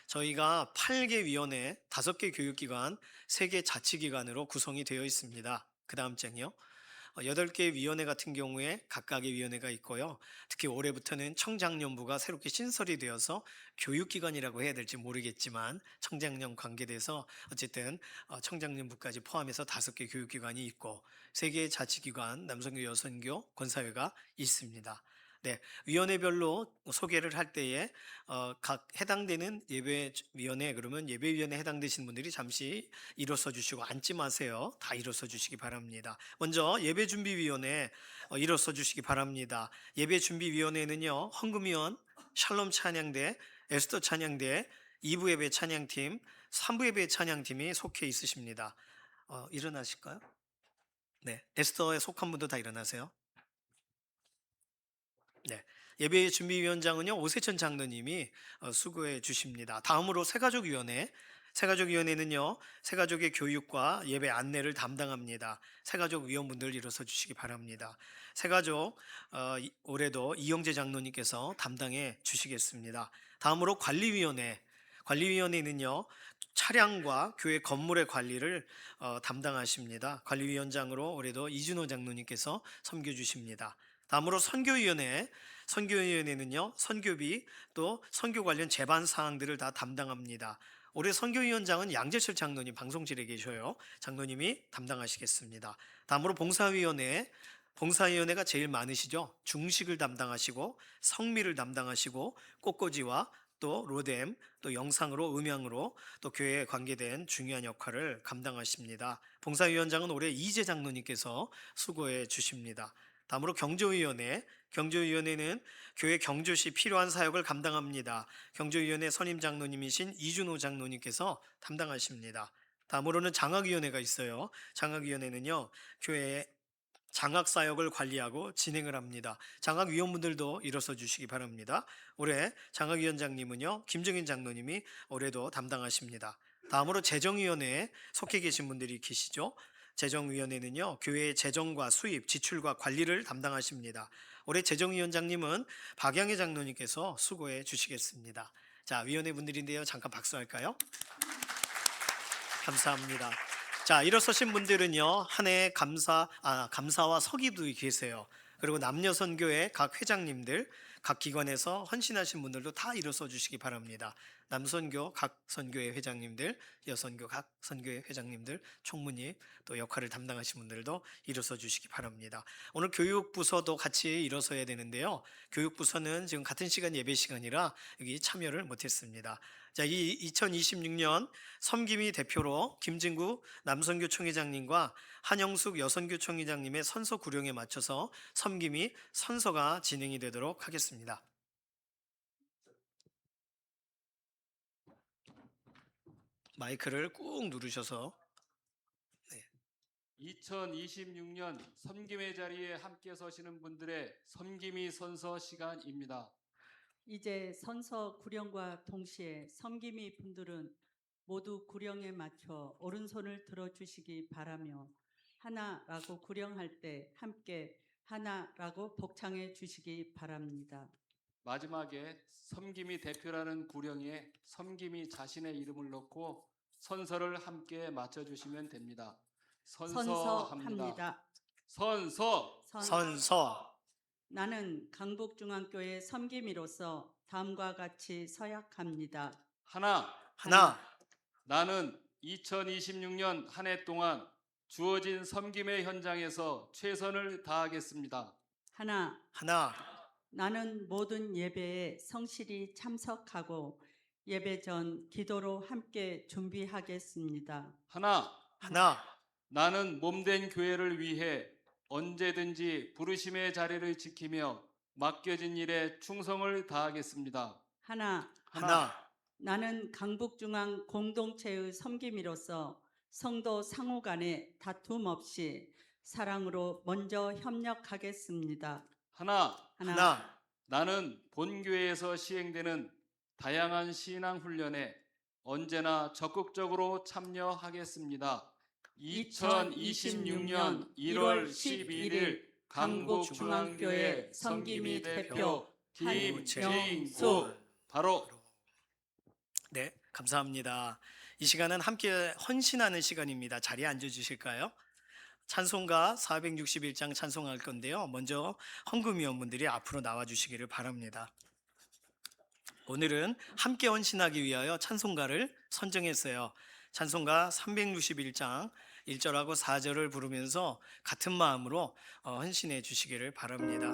저희가 8개 위원회, 5개 교육기관, 3개 자치기관으로 구성이 되어 있습니다. 그 다음 장이요. 8개 위원회 같은 경우에 각각의 위원회가 있고요. 특히 올해부터는 청장년부가 새롭게 신설이 되어서 교육기관이라고 해야 될지 모르겠지만 청장년 관계돼서 어쨌든 청장년부까지 포함해서 5개 교육기관이 있고 3개의 자치기관, 남성교, 여성교, 권사회가 있습니다. 네, 위원회별로 소개를 할 때에 각 해당되는 예배위원회 그러면 예배위원회 해당되시는 분들이 잠시 일어서 주시고 앉지 마세요. 다 일어서 주시기 바랍니다. 먼저 예배준비위원회 일어서 주시기 바랍니다. 예배준비위원회는요 헌금위원, 샬롬 찬양대, 에스더 찬양대, 2부 예배 찬양팀, 3부 예배 찬양팀이 속해 있으십니다. 일어나실까요? 네, 에스더에 속한 분도 다 일어나세요. 네, 예배 준비위원장은요 오세천 장로님이 수고해 주십니다. 다음으로 새가족위원회, 새가족위원회는요 새가족의 교육과 예배 안내를 담당합니다. 새가족 위원분들 일어서 주시기 바랍니다. 새가족 올해도 이영재 장로님께서 담당해 주시겠습니다. 다음으로 관리위원회, 관리위원회는요 차량과 교회 건물의 관리를 담당하십니다. 관리위원장으로 올해도 이준호 장로님께서 섬겨주십니다. 다음으로 선교위원회, 선교위원회는요 선교비 또 선교 관련 제반 사항들을 다 담당합니다. 올해 선교위원장은 양재철 장로님 방송실에 계셔요. 장로님이 담당하시겠습니다. 다음으로 봉사위원회, 봉사위원회가 제일 많으시죠. 중식을 담당하시고 성미를 담당하시고 꽃꽂이와 또 로뎀, 또 영상으로 음향으로 또 교회에 관계된 중요한 역할을 감당하십니다. 봉사위원장은 올해 이재 장로님께서 수고해 주십니다. 다음으로 경조위원회, 경조위원회는 교회 경조시 필요한 사역을 감당합니다. 경조위원회 선임 장로님이신 이준호 장로님께서 담당하십니다. 다음으로는 장학위원회가 있어요. 장학위원회는요 교회의 장학사역을 관리하고 진행을 합니다. 장학위원분들도 일어서 주시기 바랍니다. 올해 장학위원장님은요 김정인 장로님이 올해도 담당하십니다. 다음으로 재정위원회에 속해 계신 분들이 계시죠. 재정위원회는요 교회의 재정과 수입, 지출과 관리를 담당하십니다. 올해 재정위원장님은 박양혜 장로님께서 수고해 주시겠습니다. 자, 위원회 분들인데요 잠깐 박수할까요? 감사합니다. 자, 일어서신 분들은요 한 해 감사와 서기도 계세요. 그리고 남녀선교회 각 회장님들, 각 기관에서 헌신하신 분들도 다 일어서 주시기 바랍니다. 남선교 각 선교회 회장님들, 여선교 각 선교회 회장님들, 총무님 또 역할을 담당하신 분들도 일어서 주시기 바랍니다. 오늘 교육부서도 같이 일어서야 되는데요. 교육부서는 지금 같은 시간 예배 시간이라 여기 참여를 못했습니다. 자, 이 2026년 섬김이 대표로 김진구 남선교 총회장님과 한영숙 여선교 총회장님의 선서 구령에 맞춰서 섬김이 선서가 진행이 되도록 하겠습니다. 마이크를 꾹 누르셔서 2026년 섬김의 자리에 함께 서시는 분들의 섬김이 선서 시간입니다. 이제 선서 구령과 동시에 섬김이 분들은 모두 구령에 맞춰 오른손을 들어주시기 바라며 하나라고 구령할 때 함께 하나라고 복창해 주시기 바랍니다. 마지막에 섬김이 대표라는 구령에 섬김이 자신의 이름을 넣고 선서를 함께 맞춰주시면 됩니다. 선서합니다. 선서합니다. 선서 나는 강북중앙교회 섬김이로서 다음과 같이 서약합니다. 하나, 나는 2026년 한 해 동안 주어진 섬김의 현장에서 최선을 다하겠습니다. 하나, 나는 모든 예배에 성실히 참석하고 예배 전 기도로 함께 준비하겠습니다. 하나, 하나 나는 몸된 교회를 위해 언제든지 부르심의 자리를 지키며 맡겨진 일에 충성을 다하겠습니다. 하나, 나는 강북중앙 공동체의 섬김이로서 성도 상호 간에 다툼 없이 사랑으로 먼저 협력하겠습니다. 하나, 하나 나는 본교회에서 시행되는 다양한 신앙 훈련에 언제나 적극적으로 참여하겠습니다. 2026년 1월 11일 강북중앙교회 섬김이 대표 김진구 바로. 네, 감사합니다. 이 시간은 함께 헌신하는 시간입니다. 자리에 앉아 주실까요? 찬송가 461장 찬송할 건데요. 먼저 헌금위원분들이 앞으로 나와 주시기를 바랍니다. 오늘은 함께 헌신하기 위하여 찬송가를 선정했어요. 찬송가 361장 1절하고 4절을 부르면서 같은 마음으로 헌신해 주시기를 바랍니다.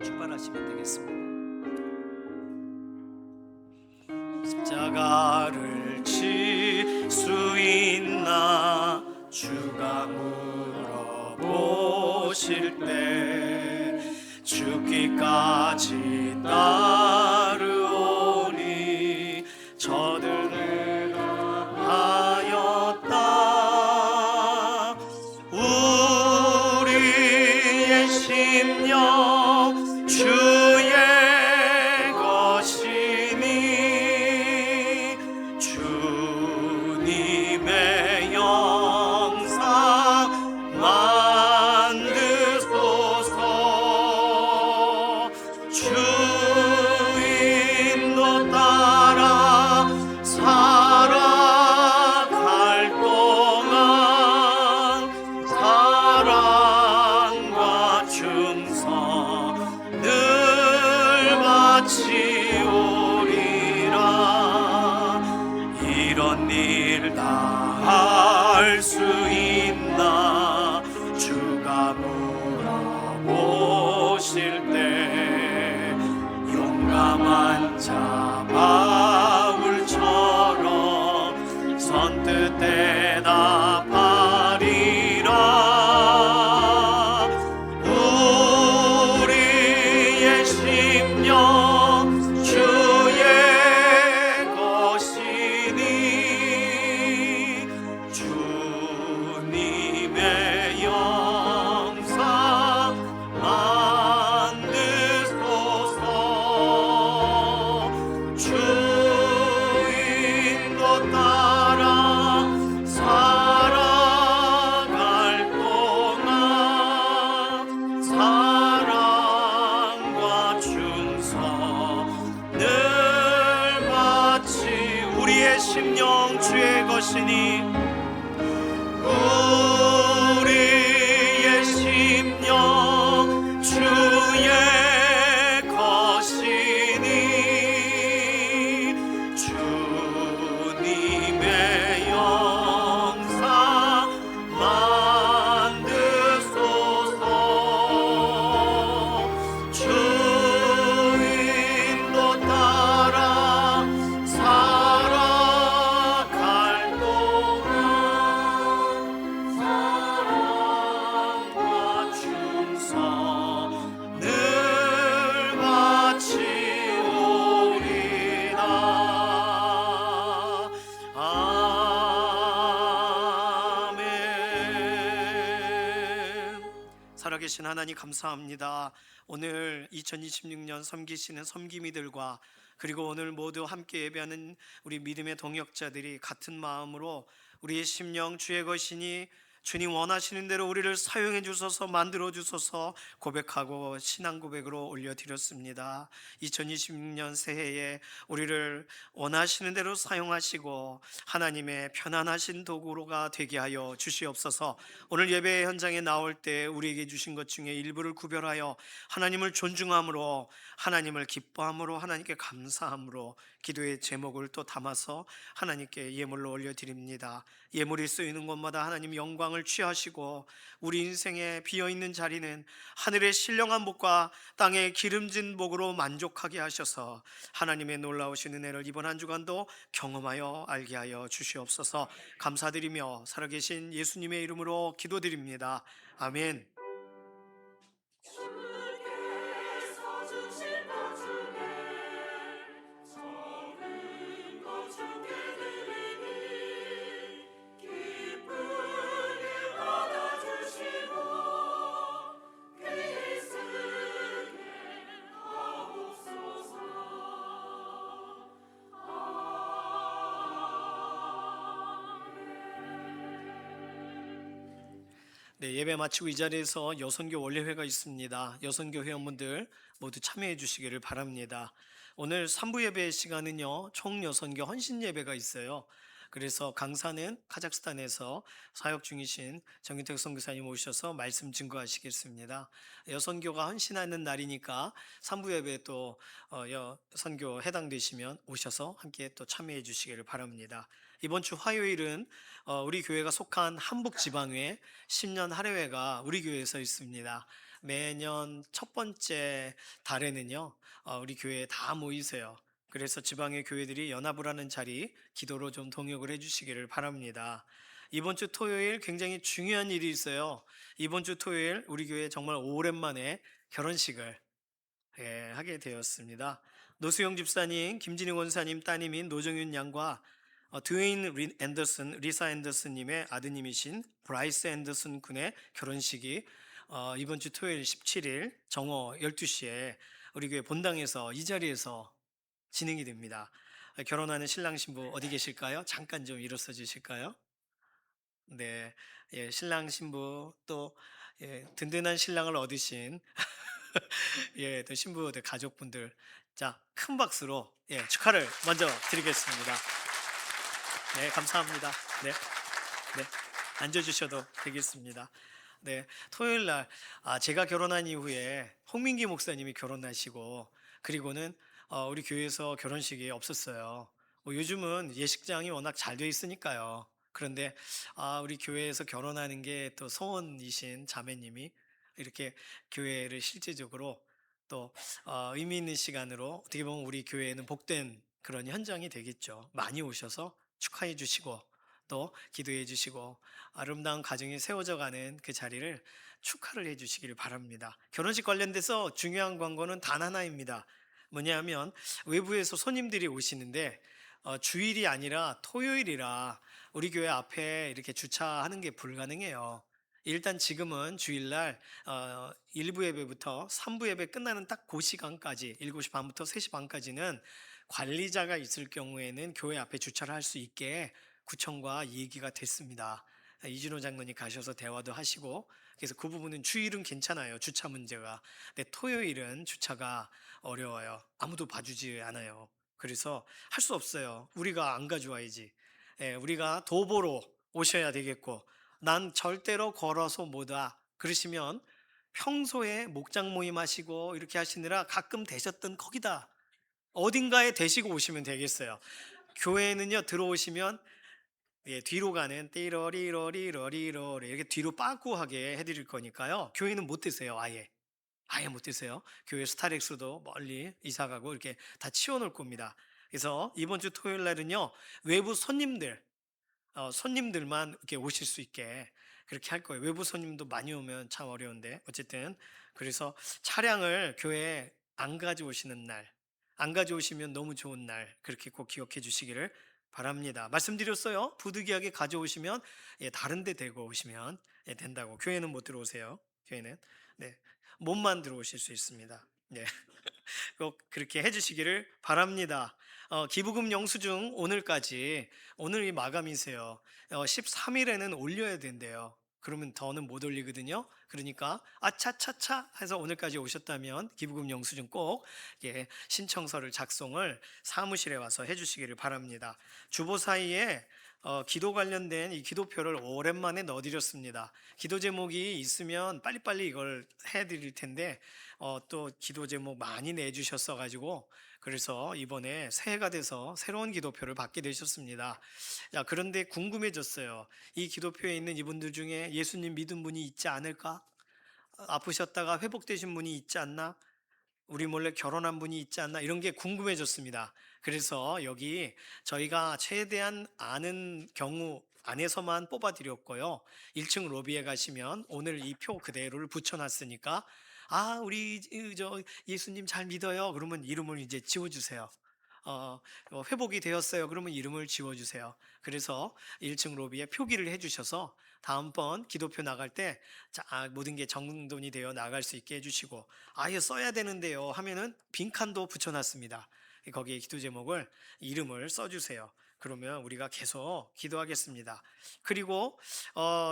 출발하시면 되겠습니다. 십자가를 칠 수 있나 주가 물어보실 때 죽기까지 따르오니 저들 하였다. 우리의 심령 주의 것이니 주님의 영상 만드소서. 주인도 따라 살아갈 동안 사랑과 충성 늘 바치오리라. 이런 일 다 할 수 있나 주가 물어보실 때 용감한 자 바울처럼 선뜻 대답하리라. 우리의 심령 주의 것이니 주님의 영상 만드소서. 주인도 따라 살아갈 동안 사랑과 충성 늘 바치. 우리의 심령 주의 것이니 살아계신 하나님 감사합니다. 오늘 2026년 섬기시는 섬기미들과 그리고 오늘 모두 함께 예배하는 우리 믿음의 동역자들이 같은 마음으로 우리의 심령 주의 것이니 주님 원하시는 대로 우리를 사용해 주소서, 만들어 주소서 고백하고 신앙 고백으로 올려드렸습니다. 2026년 새해에 우리를 원하시는 대로 사용하시고 하나님의 편안하신 도구로가 되게 하여 주시옵소서. 오늘 예배 현장에 나올 때 우리에게 주신 것 중에 일부를 구별하여 하나님을 존중함으로, 하나님을 기뻐함으로, 하나님께 감사함으로 기도의 제목을 또 담아서 하나님께 예물로 올려드립니다. 예물이 쓰이는 곳마다 하나님 영광을 취하시고 우리 인생에 비어있는 자리는 하늘의 신령한 복과 땅의 기름진 복으로 만족하게 하셔서 하나님의 놀라우신 은혜를 이번 한 주간도 경험하여 알게 하여 주시옵소서. 감사드리며 살아계신 예수님의 이름으로 기도드립니다. 아멘. 주께서 주신 것 중에 적은 것 주께 드리니 기쁘게 받아주시고 귀히 쓰게 하옵소서. 네, 예배 마치고 이 자리에서 여선교 원례회가 있습니다. 여선교 회원분들 모두 참여해 주시기를 바랍니다. 오늘 3부 예배 시간은요, 총 여선교 헌신 예배가 있어요. 그래서 강사는 카자흐스탄에서 사역 중이신 정윤택 선교사님 오셔서 말씀 증거하시겠습니다. 여선교가 헌신하는 날이니까 3부 예배 또 선교 해당되시면 오셔서 함께 또 참여해 주시기를 바랍니다. 이번 주 화요일은 우리 교회가 속한 한북 지방회 10년 할애회가 우리 교회에서 있습니다. 매년 첫 번째 달에는요, 우리 교회에 다 모이세요. 그래서 지방의 교회들이 연합을 하는 자리 기도로 좀 동역을 해주시기를 바랍니다. 이번 주 토요일 굉장히 중요한 일이 있어요. 이번 주 토요일 우리 교회 정말 오랜만에 결혼식을 하게 되었습니다. 노수영 집사님, 김진희 원사님 따님인 노정윤 양과 드웨인 앤더슨, 리사 앤더슨님의 아드님이신 브라이스 앤더슨 군의 결혼식이 이번 주 토요일 17일 정오 12시에 우리 교회 본당에서 이 자리에서 진행이 됩니다. 결혼하는 신랑 신부 어디 계실까요? 잠깐 좀 일어서 주실까요? 네, 신랑 신부 또 든든한 신랑을 얻으신 또 신부들 가족분들, 자, 큰 박수로 축하를 먼저 드리겠습니다. 네, 감사합니다. 네, 네, 앉아주셔도 되겠습니다. 네, 토요일 날 제가 결혼한 이후에 홍민기 목사님이 결혼하시고 그리고는 우리 교회에서 결혼식이 없었어요. 요즘은 예식장이 워낙 잘 돼 있으니까요. 그런데 우리 교회에서 결혼하는 게 또 소원이신 자매님이 이렇게 교회를 실제적으로 또 의미 있는 시간으로 어떻게 보면 우리 교회에는 복된 그런 현장이 되겠죠. 많이 오셔서 축하해 주시고 또 기도해 주시고 아름다운 가정이 세워져 가는 그 자리를 축하를 해 주시기를 바랍니다. 결혼식 관련돼서 중요한 광고는 단 하나입니다. 뭐냐면 외부에서 손님들이 오시는데 주일이 아니라 토요일이라 우리 교회 앞에 이렇게 주차하는 게 불가능해요. 일단 지금은 주일날 1부 예배부터 3부 예배 끝나는 딱 그 시간까지 7시 반부터 3시 반까지는 관리자가 있을 경우에는 교회 앞에 주차를 할 수 있게 구청과 얘기가 됐습니다. 이준호 장로님 가셔서 대화도 하시고 그래서 그 부분은 주일은 괜찮아요. 주차 문제가. 근데 토요일은 주차가 어려워요. 아무도 봐주지 않아요. 그래서 할 수 없어요. 우리가 안 가져와야지. 우리가 도보로 오셔야 되겠고 난 절대로 걸어서 못 와. 그러시면 평소에 목장 모임 하시고 이렇게 하시느라 가끔 되셨던 거기다 어딘가에 대시고 오시면 되겠어요. 교회는요 들어오시면 뒤로 가는 띠러리러리러리러 이렇게 뒤로 빠꾸하게 해드릴 거니까요. 교회는 못 드세요. 아예 못 드세요. 교회 스타렉스도 멀리 이사가고 이렇게 다 치워놓을 겁니다. 그래서 이번 주 토요일 날은요 외부 손님들만 이렇게 오실 수 있게 그렇게 할 거예요. 외부 손님도 많이 오면 참 어려운데 어쨌든 그래서 차량을 교회에 안 가져오시는 날, 안 가져오시면 너무 좋은 날 그렇게 꼭 기억해 주시기를 바랍니다. 말씀드렸어요. 부득이하게 가져오시면 다른 데 대고 오시면 된다고. 교회는 못 들어오세요. 교회는. 네, 몸만 들어오실 수 있습니다. 네, 꼭 그렇게 해주시기를 바랍니다. 기부금 영수증 오늘까지, 오늘이 마감이세요. 13일에는 올려야 된대요. 그러면 더는 못 올리거든요. 그러니까 아차차차 해서 오늘까지 오셨다면 기부금 영수증 꼭 신청서를 작성을 사무실에 와서 해주시기를 바랍니다. 주보 사이에 기도 관련된 이 기도표를 오랜만에 넣어드렸습니다. 기도 제목이 있으면 빨리빨리 이걸 해드릴 텐데 또 기도 제목 많이 내주셨어 가지고 그래서 이번에 새해가 돼서 새로운 기도표를 받게 되셨습니다. 자, 그런데 궁금해졌어요. 이 기도표에 있는 이분들 중에 예수님 믿은 분이 있지 않을까? 아프셨다가 회복되신 분이 있지 않나? 우리 몰래 결혼한 분이 있지 않나? 이런 게 궁금해졌습니다. 그래서 여기 저희가 최대한 아는 경우 안에서만 뽑아드렸고요. 1층 로비에 가시면 오늘 이 표 그대로를 붙여놨으니까 우리 저 예수님 잘 믿어요. 그러면 이름을 이제 지워주세요. 회복이 되었어요. 그러면 이름을 지워주세요. 그래서 1층 로비에 표기를 해주셔서 다음번 기도표 나갈 때 모든 게 정돈이 되어 나갈 수 있게 해주시고 아예 써야 되는데요 하면은 빈칸도 붙여놨습니다. 거기에 기도 제목을 이름을 써주세요. 그러면 우리가 계속 기도하겠습니다. 그리고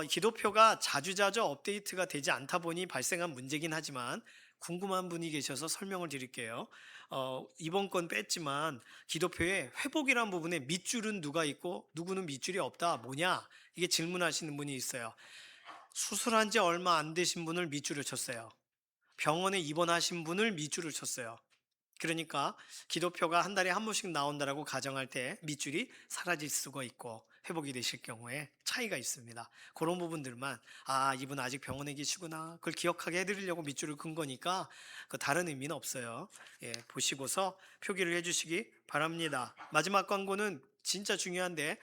기도표가 자주자주 업데이트가 되지 않다 보니 발생한 문제긴 하지만 궁금한 분이 계셔서 설명을 드릴게요. 이번 건 뺐지만 기도표에 회복이란 부분에 밑줄은 누가 있고 누구는 밑줄이 없다. 뭐냐? 이게 질문하시는 분이 있어요. 수술한 지 얼마 안 되신 분을 밑줄을 쳤어요. 병원에 입원하신 분을 밑줄을 쳤어요. 그러니까 기도표가 한 달에 한 번씩 나온다라고 가정할 때 밑줄이 사라질 수가 있고 회복이 되실 경우에 차이가 있습니다. 그런 부분들만 이분 아직 병원에 계시구나 그걸 기억하게 해드리려고 밑줄을 긋은 거니까 그 다른 의미는 없어요. 보시고서 표기를 해주시기 바랍니다. 마지막 광고는 진짜 중요한데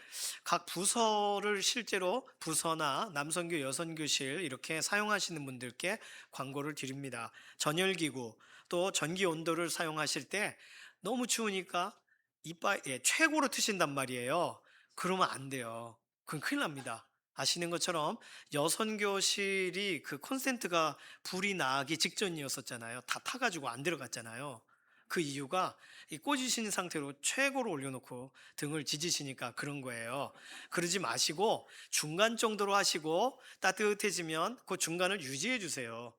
각 부서를 실제로 부서나 남선교 여선교실 이렇게 사용하시는 분들께 광고를 드립니다. 전열기구 또 전기 온도를 사용하실 때 너무 추우니까 이빨 최고로 트신단 말이에요. 그러면 안 돼요. 그건 큰일 납니다. 아시는 것처럼 여선교실이 그 콘센트가 불이 나기 직전이었었잖아요. 다 타가지고 안 들어갔잖아요. 그 이유가 이 꽂으신 상태로 최고로 올려놓고 등을 지지시니까 그런 거예요. 그러지 마시고 중간 정도로 하시고 따뜻해지면 그 중간을 유지해 주세요.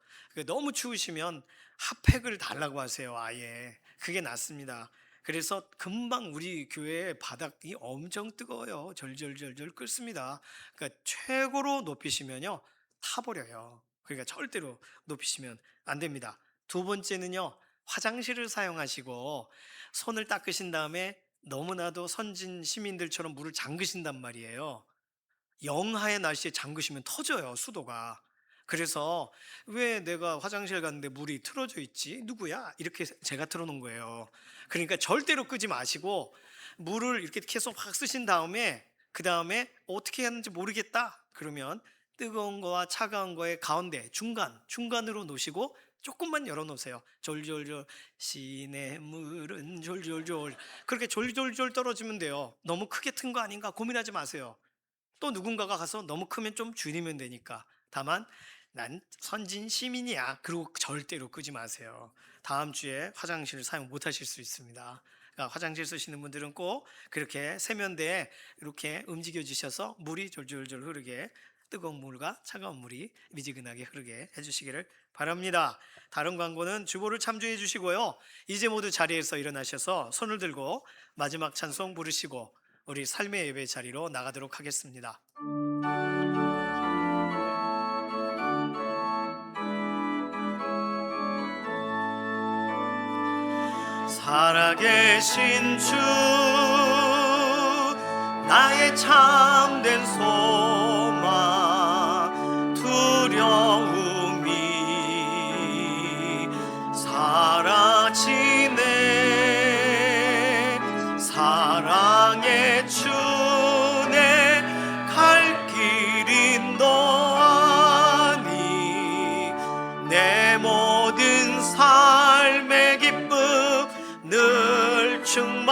너무 추우시면 핫팩을 달라고 하세요. 아예 그게 낫습니다. 그래서 금방 우리 교회 바닥이 엄청 뜨거워요. 절절절절 끓습니다. 그러니까 최고로 높이시면요 타버려요. 그러니까 절대로 높이시면 안 됩니다. 두 번째는요 화장실을 사용하시고 손을 닦으신 다음에 너무나도 선진 시민들처럼 물을 잠그신단 말이에요. 영하의 날씨에 잠그시면 터져요, 수도가. 그래서 왜 내가 화장실 갔는데 물이 틀어져 있지? 누구야? 이렇게 제가 틀어놓은 거예요. 그러니까 절대로 끄지 마시고 물을 이렇게 계속 확 쓰신 다음에 그 다음에 어떻게 하는지 모르겠다. 그러면 뜨거운 거와 차가운 거의 가운데 중간으로 놓으시고 조금만 열어놓으세요. 졸졸졸 시냇물은 졸졸졸 그렇게 졸졸졸 떨어지면 돼요. 너무 크게 튼 거 아닌가 고민하지 마세요. 또 누군가가 가서 너무 크면 좀 줄이면 되니까. 다만 난 선진 시민이야. 그리고 절대로 끄지 마세요. 다음 주에 화장실 사용 못 하실 수 있습니다. 그러니까 화장실 쓰시는 분들은 꼭 그렇게 세면대에 이렇게 움직여 주셔서 물이 졸졸졸 흐르게 뜨거운 물과 차가운 물이 미지근하게 흐르게 해주시기를 바랍니다. 다른 광고는 주보를 참조해 주시고요. 이제 모두 자리에서 일어나셔서 손을 들고 마지막 찬송 부르시고 우리 삶의 예배 자리로 나가도록 하겠습니다. 살아계신 주 나의 참된 소망 두려움이 사라지네 사랑의 주 내 갈 길인 너 아니 내 모든 삶의 기쁨 늘 충만하네.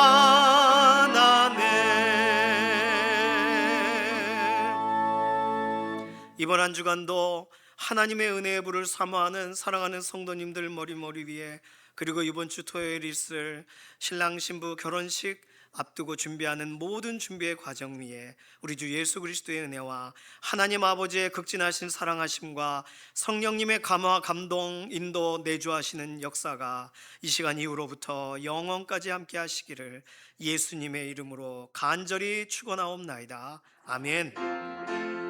이번 한 주간도 하나님의 은혜의 불을 사모하는 사랑하는 성도님들 머리 위에, 그리고 이번 주 토요일 있을 신랑 신부 결혼식 앞두고 준비하는 모든 준비의 과정 위에 우리 주 예수 그리스도의 은혜와 하나님 아버지의 극진하신 사랑하심과 성령님의 감화, 감동, 인도, 내주하시는 역사가 이 시간 이후로부터 영원까지 함께 하시기를 예수님의 이름으로 간절히 축원하옵나이다. 아멘.